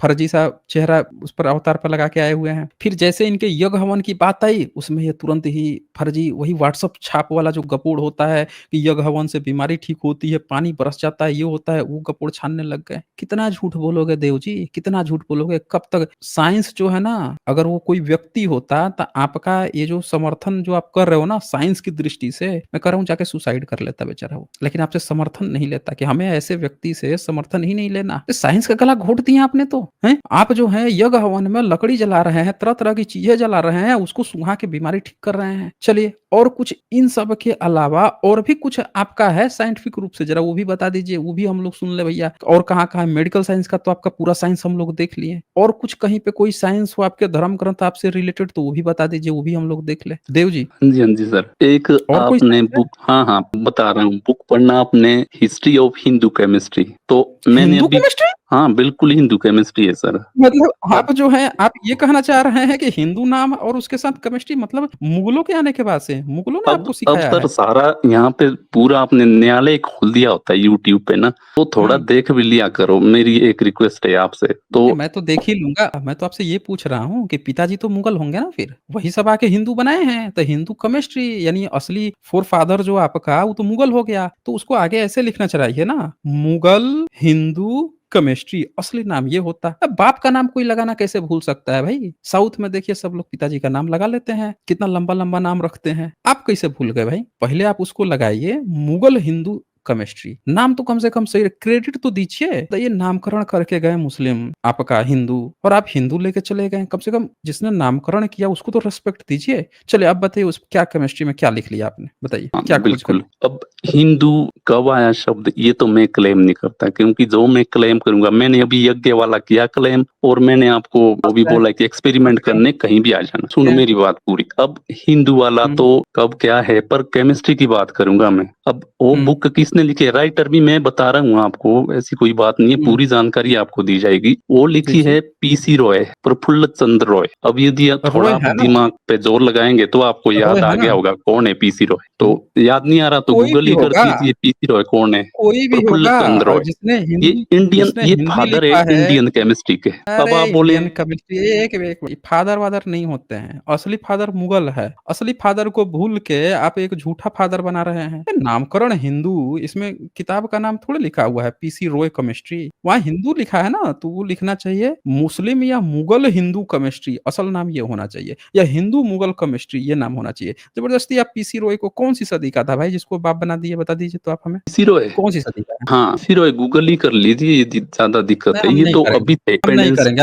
फर्जी सा चेहरा उस पर अवतार पर लगा के आए हुए हैं। फिर जैसे इनके यज्ञ हवन की बात आई, उसमें ये तुरंत ही फर्जी वही व्हाट्सएप छाप वाला जो गपोड़ होता है कि यज्ञ हवन से बीमारी ठीक होती है, पानी बरस जाता है, ये होता है, वो गपोड़ छानने लग गए। कितना झूठ बोलोगे देव जी, कितना झूठ बोलोगे? कब तक? साइंस जो है ना, अगर वो कोई व्यक्ति होता तो आपका ये जो समर्थन जो आप कर रहे हो ना साइंस की दृष्टि से, मैं कह रहा हूँ जाके सुसाइड कर लेता बेचारा वो। लेकिन आपसे समर्थन नहीं लेता कि हमें ऐसे व्यक्ति से समर्थन ही नहीं लेना। तो साइंस का गला घोट दिया आपने तो, हैं? आप जो है यज्ञ हवन में लकड़ी जला रहे हैं, तरह-तरह की चीजें जला रहे हैं, उसको सूंघा के बीमारी ठीक कर रहे हैं। चलिए, और कुछ इन सब के अलावा और भी कुछ आपका है साइंटिफिक रूप से, जरा वो भी बता दीजिए, वो भी हम लोग सुन ले भैया। और कहाँ-कहाँ मेडिकल साइंस का तो आपका पूरा साइंस हम लोग देख लिए। और कुछ कहीं पे कोई साइंस हो आपके धर्म ग्रंथ आपसे रिलेटेड तो वो भी बता दीजिए, वो भी हम लोग देख लें। देव जी, हाँ जी, हाँ जी सर। एक और कोई आपने साइंस है? बुक, हाँ, हाँ, बता रहा हूँ, बुक पढ़ना आपने, हिस्ट्री ऑफ हिंदू केमिस्ट्री। तो मैंने हिंदू अभी, केमिस्ट्री? हाँ, बिल्कुल हिंदू केमिस्ट्री है सर। मतलब सर आप जो है आप ये कहना चाह रहे हैं कि हिंदू नाम और उसके साथ केमिस्ट्री, मतलब मुगलों के आने के बाद से? मुगलों ने आपको अब सिखाया सर है? सारा यहाँ पे पूरा आपने न्यायालय खोल दिया होता है यूट्यूब पे ना, तो थोड़ा हुँ। देख भी लिया करो, मेरी एक रिक्वेस्ट है आपसे। तो नहीं, मैं तो देख ही लूँगा। मैं तो आपसे ये पूछ रहा हूँ कि पिताजी तो मुगल होंगे ना फिर? वही सब आके हिंदू बनाए हैं, तो हिंदू केमिस्ट्री यानी असली फ़ोरफ़ादर जो आपका वो तो मुगल हो गया। तो उसको आगे ऐसे लिखना चाहिए ना, मुगल हिंदू केमिस्ट्री असली नाम ये होता। अब बाप का नाम कोई लगाना कैसे भूल सकता है भाई? साउथ में देखिए सब लोग पिताजी का नाम लगा लेते हैं, कितना लंबा-लंबा नाम रखते हैं। आप कैसे भूल गए भाई? पहले आप उसको लगाइए मुगल हिंदू केमिस्ट्री। नाम तो कम से कम सही, क्रेडिट तो दीजिए। तो ये नामकरण करके गए मुस्लिम, आपका हिंदू, और आप हिंदू लेके चले गए। कम से कम जिसने नामकरण किया उसको तो रिस्पेक्ट दीजिए। चलिए अब बताइए उस क्या केमिस्ट्री में क्या लिख लिया आपने? बताइए, हाँ, क्या खोज बिल्कुल। करी? अब हिंदू कब आया शब्द, ये तो मैं क्लेम नहीं करता, क्योंकि जो मैं क्लेम करूँगा, मैंने अभी यज्ञ वाला किया क्लेम, और मैंने आपको वो भी बोला कि एक्सपेरिमेंट करने कहीं भी आ जाना। सुनो मेरी बात पूरी। अब हिंदू वाला हुँ, तो कब क्या है, पर केमिस्ट्री की बात करूँगा मैं। अब वो हुँ, बुक किसने लिखी है, राइटर भी मैं बता रहा हूँ आपको, ऐसी कोई बात नहीं है, हुँ। पूरी जानकारी आपको दी जाएगी। वो लिखी दीजिए। है पीसी रॉय, प्रफुल्ल चंद्र रॉय। अब यदि आप थोड़ा रॉय आप है ना? दिमाग पे जोर लगाएँगे तो आपको रॉय याद आ है गया ना? होगा कौन है पीसी रॉय। तो हुँ। याद नहीं आ रहा तो कोई गूगल भी ही कर होगा, दीजिए पीसी रॉय कौन है। कोई भी प्रफुल्ल होगा चंद्र रॉय, ये इंडियन, जिसने ये हिंदी फादर है लिखा है। इंडियन केमिस्ट्री के। अब अरे आप बोले, इंडियन केमिस्ट्री, एक फादर-वादर नहीं होते हैं। असली फादर मुगल है। असली फादर को भूल के आप एक झूठा फादर बना रहे हैं। ये नामकरण हिंदू, इसमें किताब का नाम थोड़ी लिखा हुआ है पीसी रॉय केमिस्ट्री। वहाँ हिंदू लिखा है ना, तो वो लिखना चाहिए मुस्लिम या मुगल हिंदू केमिस्ट्री, असल नाम ये होना चाहिए, या हिंदू मुगल केमिस्ट्री ये नाम होना चाहिए। जबरदस्ती आप पीसी रॉय को कौन-सी सदी का था भाई जिसको बाप बना दिए, बता दीजिए तो आप हमें? पीसी रॉय, कौन-सी सदी का है? हाँ, पीसी रॉय गूगल ही कर लीजिए, यदि ज़्यादा नहीं, दिक्कत है। हम ये नहीं तो करेंगे। अभी हम नहीं इंडिपेंडेंस, करेंगे,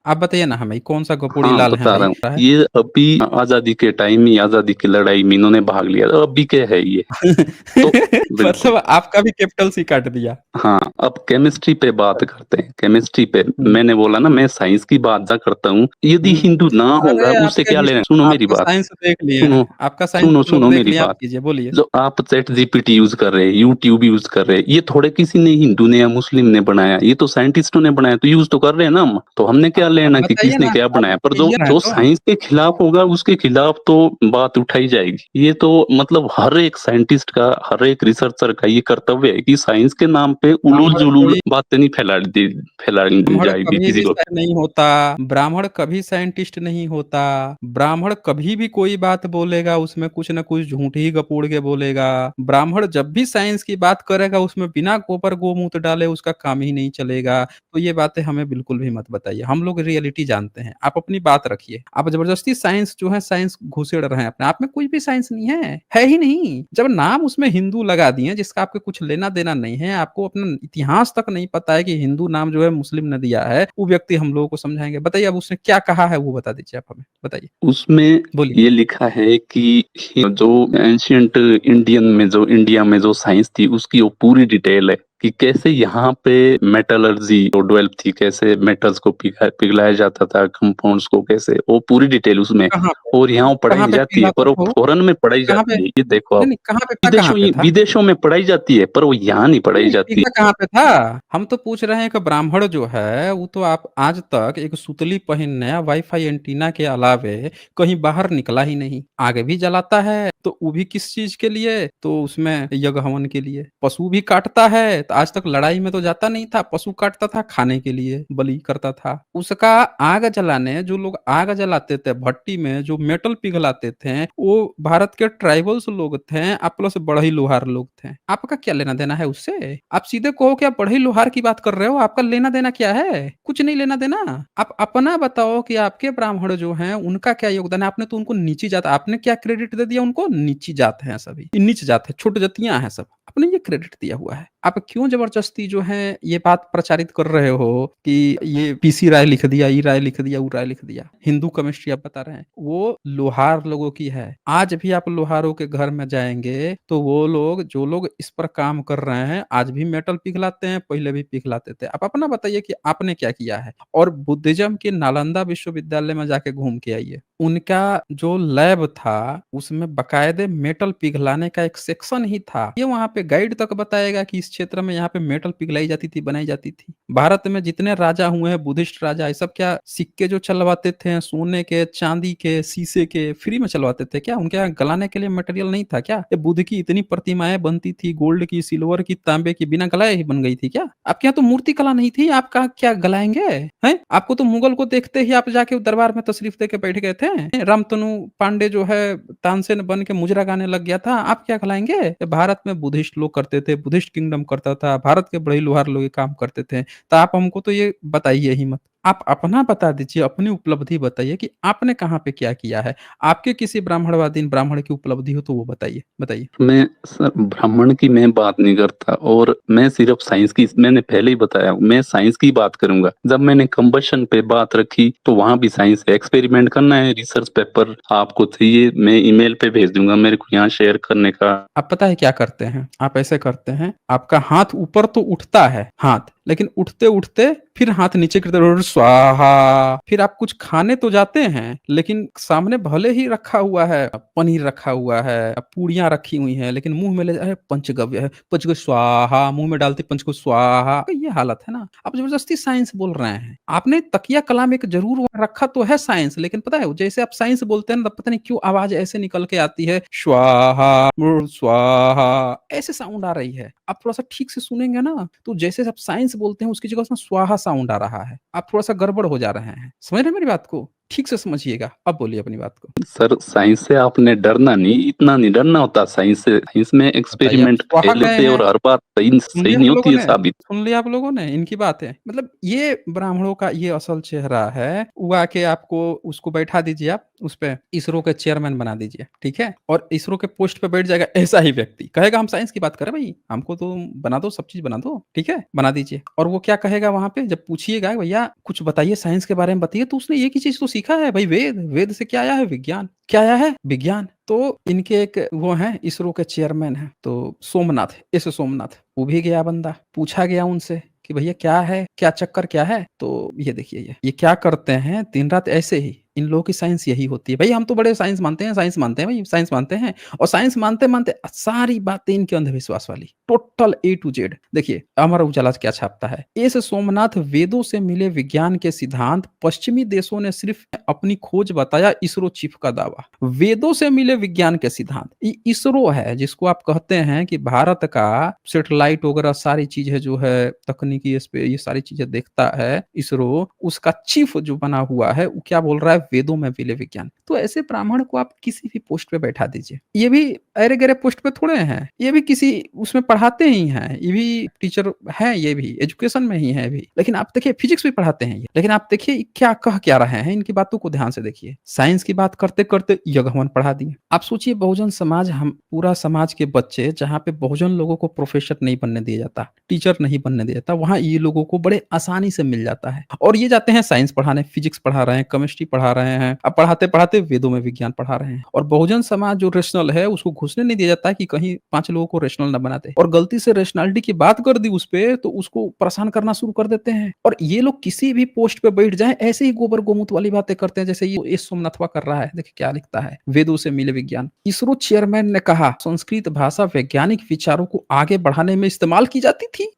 आप बताइए ना हमें कौन-सा गपोड़ी हाँ, लाल हैं बता भाई? रहा हूँ। क्या है? ये अभी आज़ादी के टाइम ही, आज़ादी की लड़ाई में इन्होंने भाग लिया था, अभी क्या है ये? तो बिल्कुल। मतलब आपका भी कैपिटल सी काट दिया। हाँ, अब केमिस्ट्री पे बात करते हैं। केमिस्ट्री पे हुँ, मैंने बोला ना, मैं साइंस की बात ज़्यादा करता हूँ। यदि हुँ। हिंदू ना होगा अरे उससे आपका क्या लेना है? सुनो मेरी आपका बात। साइंस देख लिए सुनो, हैं, आपका साइंस सुनो, हम लोग सुनो देख मेरी लिए, आप बात। कीजिए, बोलिए। जो आप चैट जीपीटी यूज़ कर रहे हैं, यूट्यूब यूज़ कर रहे हैं, ये थोड़े किसी ने, हिंदू ने या मुस्लिम ने बनाया, ये तो साइंटिस्टों ने बनाया, तो यूज़ तो कर रहे हैं ना हम। तो हमने क्या अब लेना कि बताइए किसने ना, क्या आप बनाया, पर जो कीजिए ना जो तो। साइंस के खिलाफ होगा उसके खिलाफ तो बात उठाई जाएगी। ये तो मतलब हर एक साइंटिस्ट का, हर एक रिसर्चर का ये कर्तव्य है कि साइंस के नाम पे ब्राह्मण उलूल-जुलूल कोई बातें नहीं फैलाई ब्राह्मण जाएगी कभी किसी भी को। सही नहीं होता, ब्राह्मण कभी साइंटिस्ट नहीं होता, ब्राह्मण कभी भी कोई बात बोलेगा उसमें कुछ न कुछ झूठ ही गपूड़ के बोलेगा। ब्राह्मण जब भी साइंस की बात करेगा उसमें बिना गोबर गोमूत्र डाले उसका काम ही नहीं चलेगा। तो ये बातें हमें बिल्कुल भी मत बताइए, हम लोग रियलिटी जानते हैं, आप अपनी बात रखिए। आप ज़बरदस्ती साइंस जो है साइंस घुसेड़ रहे हैं अपने आप में, कोई भी साइंस नहीं है ही नहीं। जब नाम उसमें हिंदू लगा दिए जिसका आपको कुछ लेना-देना नहीं है, आपको अपना इतिहास तक नहीं पता है कि हिंदू नाम जो है मुस्लिम ने दिया है, वो व्यक्ति हम लोगों को समझाएँगे। बताइए अब उसने क्या कहा है वो बता दीजिए आप हमें, बताइए, उसमें बोलिए। ये लिखा है कि जो एंशिएंट इंडियन में, जो इंडिया में जो साइंस थी उसकी वो पूरी डिटेल है। कि कैसे यहाँ पे मेटलर्जी जो डेवलप थी, कैसे मेटल्स को पिघलाया जाता था, कंपाउंड्स को कैसे, वो पूरी डिटेल उसमें, कहाँ पे और यहाँ वो कहाँ पढ़ाई पे जाती है, पिघलाता पर वो था वो? फॉरेन में पढ़ाई कहाँ पे? जाती है, ये देखो नहीं, आप। नहीं, कहाँ पे था? विदेशों में पढ़ाई जाती है, पर वो यहाँ नहीं नहीं, पढ़ाई नहीं, जाती पिघला कहाँ पे था? हम तो पूछ रहे हैं कि ब्राह्मण जो है, वो तो आप आज तक एक सुतली पहिने वाईफाई एंटीना के अलावे कहीं बाहर निकला ही नहीं। आग भी जलाता है, तो वो भी किस चीज़ के लिए? तो उसमें यज्ञ हवन के लिए। पशु भी काटता है, तो आज तक लड़ाई में तो जाता नहीं था, पशु काटता था खाने के लिए, बलि करता था। उसका आग जलाने जो लोग आग जलाते थे भट्टी में, जो मेटल पिघलाते थे, वो भारत के ट्राइबल्स लोग थे, आप प्लस बढ़ई लोहार लोग थे। आपका क्या लेना देना है उससे? आप सीधे कहो कि आप बढ़ई लोहार की बात कर रहे हो, आपका लेना देना क्या है? कुछ नहीं लेना देना। आप अपना बताओ कि आपके ब्राह्मण जो हैं, उनका क्या योगदान है? आपने तो उनको नीची जात, आपने क्या क्रेडिट दे दिया उनको? नीची जात हैं सभी, ये नीच जात है, छोट जातियां हैं सब, आपने ये क्रेडिट दिया हुआ है। आप क्यों जबरदस्ती जो है ये बात प्रचारित कर रहे हो कि ये पीसी राय लिख दिया, ई राय लिख दिया, ऊ राय लिख दिया? हिंदू केमिस्ट्री आप बता रहे हैं, वो लोहार लोगों की है। आज भी आप लोहारों के घर में जाएंगे तो वो लोग, जो लोग इस पर काम कर रहे हैं, आज भी मेटल पिघलाते हैं, पहले भी पिघलाते थे। आप अपना बताइए कि आपने क्या किया है? और बुद्धिज्म के नालंदा विश्वविद्यालय में जाके घूम के आइए, उनका जो लैब था उसमें बकायदे मेटल पिघलाने का एक सेक्शन ही था। ये वहां पे गाइड तक बताएगा कि इस क्षेत्र में यहाँ पे मेटल पिघलाई जाती थी, बनाई जाती थी। भारत में जितने राजा हुए हैं बुद्धिस्ट राजा, ये सब क्या सिक्के जो चलवाते थे सोने के, चांदी के, शीशे के, फ्री में चलवाते थे क्या? उनके यहाँ गलाने के लिए मटेरियल नहीं था क्या? ये बुद्ध की इतनी प्रतिमाएं बनती थी, गोल्ड की, सिल्वर की, तांबे की, बिना गलाए ही बन गई थी क्या? आपके यहाँ तो मूर्ति कला नहीं थी, आप कहाँ क्या गलाएंगे? हैं? आपको तो मुगल को देखते ही आप जाके दरबार में तशरीफ दे के बैठ गए थे। रामतनु पांडे जो है तानसेन बन के मुजरा गाने लग गया था, आप क्या खिलाएंगे? ये भारत में बुद्धिस्ट लोग करते थे, बुद्धिस्ट किंगडम करता था, भारत के बड़े लोहार लोग ये काम करते थे। तो आप हमको तो ये बताइए ही मत। आप अपना बता दीजिए, अपनी उपलब्धि बताइए कि आपने कहाँ पे क्या किया है। आपके किसी ब्राह्मणवादी ब्राह्मण की उपलब्धि हो तो वो बताइए, बताइए। मैं सर ब्राह्मण की मैं बात नहीं करता, और मैं सिर्फ साइंस की, मैंने पहले ही बताया मैं साइंस की बात करूंगा। जब मैंने कंबशन पे बात रखी तो वहां भी साइंस है, एक्सपेरिमेंट करना है, रिसर्च पेपर आपको चाहिए, मैं ईमेल पे भेज दूंगा, मेरे को यहाँ शेयर करने का। आप पता है क्या करते हैं? आप ऐसे करते हैं, आपका हाथ ऊपर तो उठता है हाथ, लेकिन उठते उठते फिर हाथ नीचे गिरता है, स्वाहा। फिर आप कुछ खाने तो जाते हैं, लेकिन सामने भले ही रखा हुआ है, पनीर रखा हुआ है, पूड़ियां रखी हुई हैं, लेकिन मुंह में ले जाए पंचगव्य है, पंचगव्य स्वाहा, मुंह में डालते पंचगव्य स्वाहा। ये हालत है ना। आप जबरदस्ती साइंस बोल रहे हैं। आपने तकिया कलाम एक जरूर वहां रखा तो है साइंस, लेकिन पता है जैसे आप साइंस बोलते हैं ना, पता नहीं क्यों आवाज ऐसे निकल के आती है, स्वाहा स्वाहा, ऐसे साउंड आ रही है। आप थोड़ा सा ठीक से सुनेंगे ना, तो जैसे आप साइंस बोलते हैं उसकी जगह उसमें स्वाहा साउंड आ रहा है। आप थोड़ा सा गड़बड़ हो जा रहे हैं। समझ रहे हैं मेरी बात को? ठीक से समझिएगा। अब बोलिए अपनी बात को। सर साइंस से आपने डरना नहीं, इतना नहीं डरना होता साइंस से। साइंस में बताइए, आप एक्सपेरिमेंट स्वाहा फेल गए होते हैं, हैं, और हर बात सही सुन सही लिया नहीं आप होती लोगों है ने? साबित। सुन लिया आप लोगों ने? इनकी बात है, मतलब ये ब्राह्मणों का ये असल चेहरा है। वो आके आपको उसको बैठा दीजिए, आप उस पे इसरो के चेयरमैन बना दीजिए, ठीक है? और इसरो के पोस्ट पे बैठ जाएगा ऐसा ही व्यक्ति, कहेगा हम साइंस की बात करें भाई, हमको तो बना दो, सब चीज बना दो, ठीक है? बना दीजिए। और वो क्या कहेगा वहां पे जब पूछिएगा भैया कुछ बताइए साइंस के बारे में बताइए, तो उसने एक ही चीज तो सीखा है भाई, वेद। वेद से क्या आया है? विज्ञान। क्या आया है? विज्ञान। तो इनके एक वो हैं, इसरो के चेयरमैन हैं, तो सोमनाथ, एस सोमनाथ। वो भी गया बंदा, पूछा गया उनसे कि भैया क्या है, क्या चक्कर क्या है? तो ये देखिए, ये क्या करते हैं दिन रात ऐसे ही। इन लोगों की साइंस यही होती है भाई। हम तो बड़े साइंस मानते हैं, साइंस मानते हैं भाई, साइंस मानते हैं। और साइंस मानते मानते सारी बातें इनके अंधविश्वास वाली, टोटल ए टू जेड। देखिए अमर उजाला क्या छापता है, एस सोमनाथ, वेदों से मिले विज्ञान के सिद्धांत, पश्चिमी देशों ने सिर्फ अपनी खोज बताया, इसरो चीफ का दावा। वेदों से मिले विज्ञान के सिद्धांत, ये इसरो है जिसको आप कहते हैं कि भारत का सेटेलाइट वगैरह सारी चीजें जो है तकनीकी, इस पे ये सारी चीजें देखता है इसरो, उसका चीफ जो बना हुआ है वो क्या बोल रहा है? वेदों में मिले विज्ञान। तो ऐसे ब्राह्मण को आप किसी भी पोस्ट पे बैठा दीजिए, ये भी अरे गरे पोस्ट पे थोड़े हैं, ये भी किसी उसमें पढ़ाते ही हैं, ये भी टीचर हैं, ये भी एजुकेशन में ही है भी। लेकिन आप देखिए फिजिक्स भी पढ़ाते हैं ये, लेकिन आप देखिए क्या कह क्या रहे हैं, इनकी बातों को ध्यान से देखिए। साइंस की बात करते करते यज्ञ पढ़ा दिए। आप सोचिए बहुजन समाज, हम पूरा समाज के बच्चे जहाँ पे बहुजन लोगों को प्रोफेसर नहीं बनने दिया जाता, टीचर नहीं बनने दिया जाता, वहां ये लोगों को बड़े आसानी से मिल जाता है। और ये जाते हैं साइंस पढ़ाने, फिजिक्स पढ़ा रहे हैं, केमिस्ट्री पढ़ा रहे हैं। अब पढ़ाते पढ़ाते चलते वेदों में विज्ञान पढ़ा रहे हैं। और बहुजन समाज जो रेशनल है उसको घुसने नहीं दिया जाता है कि कहीं 5 लोगों को रेशनल ना बना दे, और गलती से रेशनैलिटी की बात कर दी उस पे तो उसको परेशान करना शुरू कर देते हैं। और ये लोग किसी भी पोस्ट पे बैठ जाएं ऐसे ही गोबर गोमूत्र वाली बातें करते हैं, जैसे ये एस सोमनाथवा कर रहा है। देखिए क्या लिखता है, वेदों से मिले विज्ञान। इसरो चेयरमैन ने कहा संस्कृत भाषा वैज्ञानिक विचारों को आगे बढ़ाने में इस्तेमाल की जाती थी।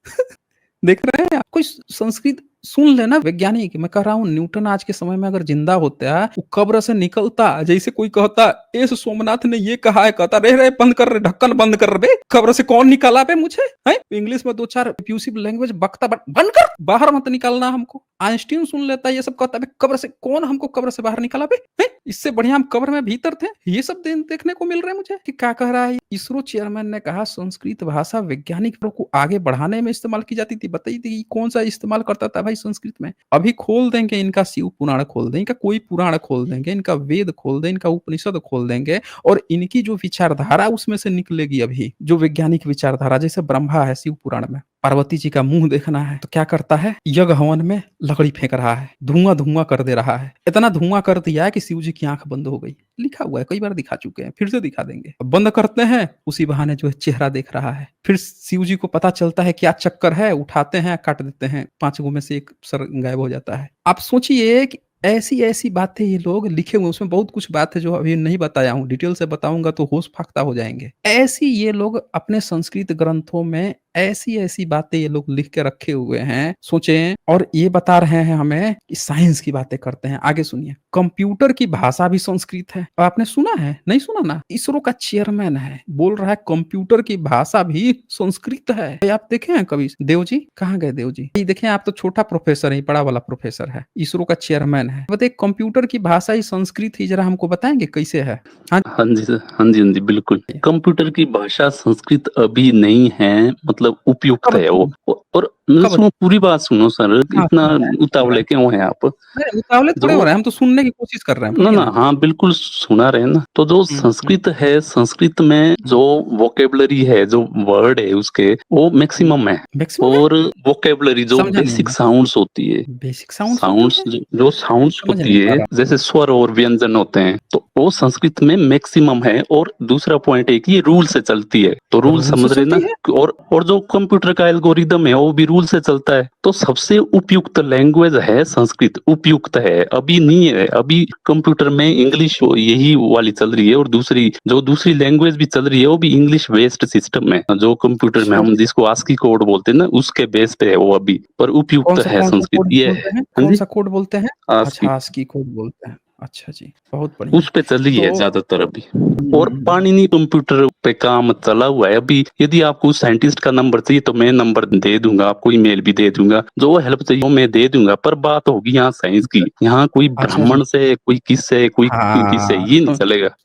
देख रहे हैं आप, कोई संस्कृत सुन लेना वैज्ञानिक, मैं कह रहा हूँ न्यूटन आज के समय में अगर जिंदा होता है वो कब्र से निकलता, जैसे कोई कहता एस सोमनाथ ने ये कहा है, कहता रे रे बंद कर रे, ढक्कन बंद कर बे, कब्र से कौन निकाला बे मुझे है? इंग्लिश में 2-4 एब्यूसिव लैंग्वेज बकता, बंद कर, बाहर मत निकालना हमको। आइंस्टीन सुन लेता ये सब, कहता कब्र से कौन हमको कब्र से बाहर निकाला बे, इससे बढ़िया हम कब्र में भीतर थे। ये सब देखने को मिल रहा है मुझे कि क्या कह रहा है। इसरो चेयरमैन ने कहा संस्कृत भाषा वैज्ञानिक को आगे बढ़ाने में इस्तेमाल की जाती थी। बताइए कौन सा इस्तेमाल करता था भाई संस्कृत में। अभी खोल देंगे इनका शिव पुराण, खोल देंगे इनका कोई पुराण, खोल देंगे इनका वेद, खोल देंगे इनका उपनिषद, खोल देंगे और इनकी जो विचारधारा उसमें से निकलेगी। अभी जो वैज्ञानिक विचारधारा, जैसे ब्रह्मा है शिव पुराण में, पार्वती जी का मुंह देखना है तो क्या करता है, यज्ञ हवन में लकड़ी फेंक रहा है, धुआं धुआं कर दे रहा है। इतना धुआं कर दिया है कि शिव जी की आंख बंद हो गई। लिखा हुआ है, कई बार दिखा चुके हैं, फिर से दिखा देंगे। अब बंद करते हैं, उसी बहाने जो है चेहरा देख रहा है। फिर शिव जी को पता चलता है क्या चक्कर है, उठाते हैं काट देते हैं, 5 गो में से एक सर गायब हो जाता है। आप सोचिए कि ऐसी ऐसी बातें ये लोग लिखे हुए, उसमें बहुत कुछ बात है जो अभी नहीं बताया हूं, डिटेल से बताऊंगा तो होश फाख्ता हो जाएंगे। ऐसी ये लोग अपने संस्कृत ग्रंथों में ऐसी ऐसी बातें ये लोग लिख के रखे हुए हैं, सोचें। और ये बता रहे हैं हमें कि साइंस की बातें करते हैं। आगे सुनिए, कंप्यूटर की भाषा भी संस्कृत है। अब आपने सुना है, नहीं सुना ना, इसरो का चेयरमैन है बोल रहा है कंप्यूटर की भाषा भी संस्कृत है। आप देखे हैं कभी देव जी, कहाँ गए देव जी? ये देखें, आप तो छोटा प्रोफेसर है, बड़ा वाला प्रोफेसर है, इसरो का चेयरमैन है। बताइए कंप्यूटर की भाषा ही संस्कृत ही, जरा हमको बताएंगे कैसे है? हाँ हाँ जी सर, हाँ जी, हाँ जी, बिल्कुल। कंप्यूटर की भाषा संस्कृत अभी नहीं है, मतलब उपयुक्त कब है वो। थी? और कब सुनो, पूरी बात सुनो सर, हाँ इतना सुन रहे हैं, सुन रहे उतावले हैं। क्यों हैं आप? नहीं उतावले थोड़े हो जो रहे हैं, हम तो सुनने की कोशिश कर रहे हैं, ना बोलिए ना, ना। हाँ बिल्कुल सुना रहे हैं ना। तो जो हम्म। संस्कृत है, संस्कृत में जो वोकेबलरी है, जो वर्ड है उसके, वो मैक्सिमम है। मैक्सिमम है। और वोकेबलरी जो समझा नहीं बेसिक मैं। साउंड्स होती है, बेसिक साउंड्स होती साउंड्स है? जो साउंड्स समझ होती नहीं पा है, रहा। जैसे स्वर और व्यंजन होते हैं, तो वो संस्कृत में मैक्सिमम है। और दूसरा पॉइंट है कि ये रूल से चलती है, तो रूल रूल से समझ रहे ना। चलती है। और जो कंप्यूटर का एल्गोरिदम है वो भी रूल से चलता है। तो सबसे उपयुक्त लैंग्वेज है संस्कृत, उपयुक्त है। अभी नहीं है, अभी कंप्यूटर में इंग्लिश यही वाली चल रही है, और दूसरी लैंग्वेज भी चल रही है, वो भी इंग्लिश बेस्ड सिस्टम है। जो कंप्यूटर में अच्छा, हम जिसको आस्की कोड बोलते हैं ना, उसके बेस पे है वो अभी, पर उपयुक्त है कौन सा संस्कृत, कोड ये है। बोलते हैं, हाँ कौन जी, सा कोड बोलते हैं? आस्की, अच्छा ASCII कोड बोलते हैं। अच्छा जी, बहुत बढ़िया। उस पे चली है तो ज्यादातर अभी। और हम्म, पाणिनि कंप्यूटर पे काम चला हुआ है अभी। यदि आपको साइंटिस्ट का नंबर चाहिए तो मैं नंबर दे दूंगा, आपको ईमेल भी दे दूंगा, जो हेल्प चाहिए वो मैं दे दूंगा। पर बात होगी यहाँ साइंस की, यहाँ कोई अच्छा जी। ब्राह्मण से, कोई किससे, कोई किससे, हाँ, ये नहीं चलेगा।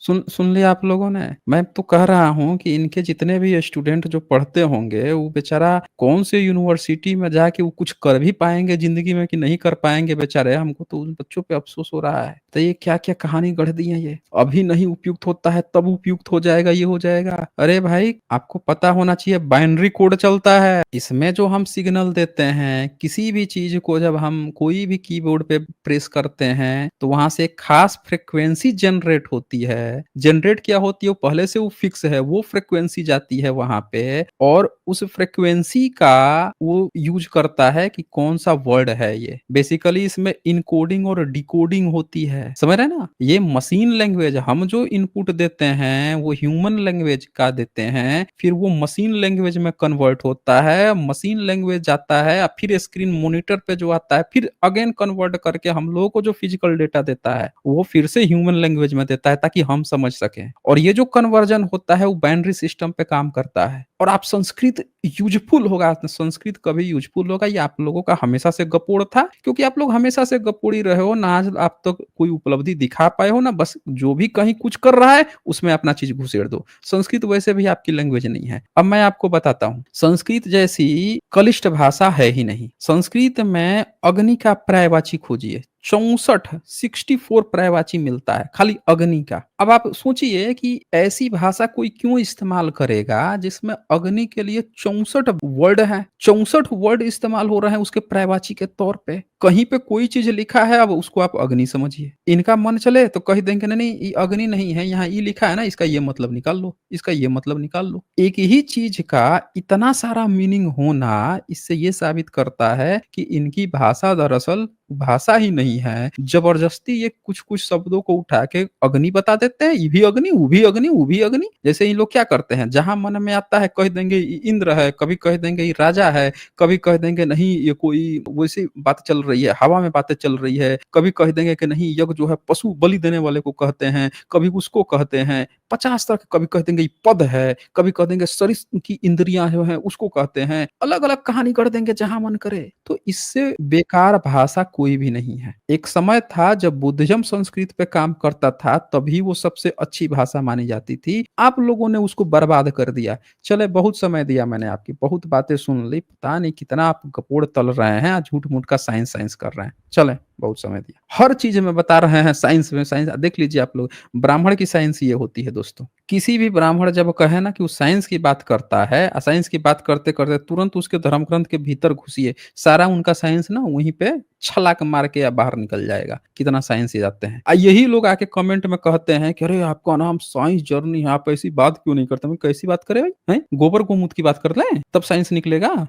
सुन लिया आप लोगों ने। मैं तो कह रहा हूँ कि इनके जितने भी स्टूडेंट जो पढ़ते होंगे वो बेचारा कौन से यूनिवर्सिटी में जाके वो कुछ कर भी पाएंगे जिंदगी में कि नहीं कर पाएंगे बेचारे। हमको तो उन बच्चों पे अफसोस हो रहा है। तो ये क्या क्या कहानी गढ़ दी है ये, अभी नहीं उपयुक्त होता है तब उपयुक्त हो जाएगा, ये हो जाएगा। अरे भाई आपको पता होना चाहिए बाइनरी कोड चलता है, इसमें जो हम सिग्नल देते हैं किसी भी चीज को, जब हम कोई भी कीबोर्ड पे प्रेस करते हैं तो वहां से एक खास फ्रिक्वेंसी जनरेट होती है। जनरेट क्या होती है, वो पहले से वो फिक्स है, वो फ्रिक्वेंसी जाती है वहां पे, और उस फ्रिक्वेंसी का वो यूज करता है कि कौन सा वर्ड है ये। बेसिकली इसमें इनकोडिंग और डिकोडिंग होती है, समझ रहे हैं ना। ये मशीन लैंग्वेज, हम जो इनपुट देते हैं वो ह्यूमन लैंग्वेज का देते हैं, फिर वो मशीन लैंग्वेज में कन्वर्ट होता है, मशीन लैंग्वेज जाता है, और फिर स्क्रीन मॉनिटर पे जो आता है, फिर अगेन कन्वर्ट करके हम लोगों को जो फिजिकल डेटा देता है वो फिर से ह्यूमन लैंग्वेज में देता है ताकि हम समझ सकें। और ये जो कन्वर्जन होता है वो बाइनरी सिस्टम पे काम करता है। और आप संस्कृत यूजफुल होगा, संस्कृत कभी यूजफुल होगा, ये आप लोगों का हमेशा से गपोड़ था, क्योंकि आप लोग हमेशा से गपोड़ी रहे हो ना। आज आप तक तो कोई उपलब्धि दिखा पाए हो ना, बस जो भी कहीं कुछ कर रहा है उसमें अपना चीज घुसेड़ दो। संस्कृत वैसे भी आपकी लैंग्वेज नहीं है। अब मैं आपको बताता हूँ, संस्कृत जैसी कलिष्ठ भाषा है ही नहीं। संस्कृत में अग्नि का पर्यायवाची खोजिए, 64 पर्यायवाची मिलता है खाली अग्नि का। अब आप सोचिए कि ऐसी भाषा कोई क्यों इस्तेमाल करेगा जिसमें अग्नि के लिए 64 वर्ड हैं, 64 वर्ड इस्तेमाल हो रहे हैं उसके पर्यायवाची के तौर पे। कहीं पे कोई चीज़ लिखा है, अब उसको आप अग्नि समझिए। इनका मन चले तो कह देंगे नहीं, नहीं ये अग्नि नहीं है, यहाँ ये लिखा है ना, इसका ये मतलब निकाल लो, इसका ये मतलब निकाल लो। एक ही चीज़ का इतना सारा मीनिंग होना, इससे ये साबित करता है कि इनकी भाषा दरअसल भाषा ही नहीं है। ज़बरदस्ती ये कुछ-कुछ शब्दों को उठा के अग्नि बता देते हैं, ये भी अग्नि, वो भी अग्नि, वो भी अग्नि। जैसे इन लोग क्या करते हैं, जहाँ मन में आता है कह देंगे ये इंद्र है, कभी कह देंगे ये राजा है, कभी कह देंगे नहीं ये कोई वैसी बात चल रही है, हवा में बातें चल रही है, कभी कह देंगे कि नहीं यज्ञ जो है पशु बलि देने वाले को कहते हैं, कभी उसको कहते हैं, 50 तरह के कभी कह देंगे ये पद है, कभी कह देंगे शरीर की इंद्रियाँ जो हैं उसको कहते हैं, अलग-अलग कहानी कर देंगे जहाँ मन करे। तो इससे बेकार भाषा कोई भी नहीं है। एक समय था जब बुद्धिज़्म संस्कृत पे काम करता था, तभी वो सबसे अच्छी भाषा मानी जाती थी। आप लोगों ने उसको बर्बाद कर दिया। चले बहुत समय दिया मैंने आपकी, बहुत बातें सुन ली, पता नहीं कितना आप गपोड़ तल रहे हैं, झूठ-मूठ का साइंस साइंस कर रहे हैं। चलें, बहुत समय दिया। हर चीज़ में बता रहे हैं साइंस में साइंस देख लीजिए आप लोग, ब्राह्मण की साइंस ये होती है दोस्तों। किसी भी ब्राह्मण जब कहे ना कि वो साइंस की बात करता है, साइंस की बात करते-करते तुरंत उसके धर्म ग्रंथ के भीतर घुसिए, सारा उनका साइंस ना वहीं पे छलाक मार के या बाहर निकल जाएगा, कितना साइंस जाते हैं। यही लोग आके कमेंट में कहते हैं कि अरे आपका नाम साइंस जर्नी है, आप ऐसी बात क्यों नहीं करते? मैं कैसी बात करें भाई? हैं? गोबर गोमूत्र की बात कर लें, तब साइंस निकलेगा?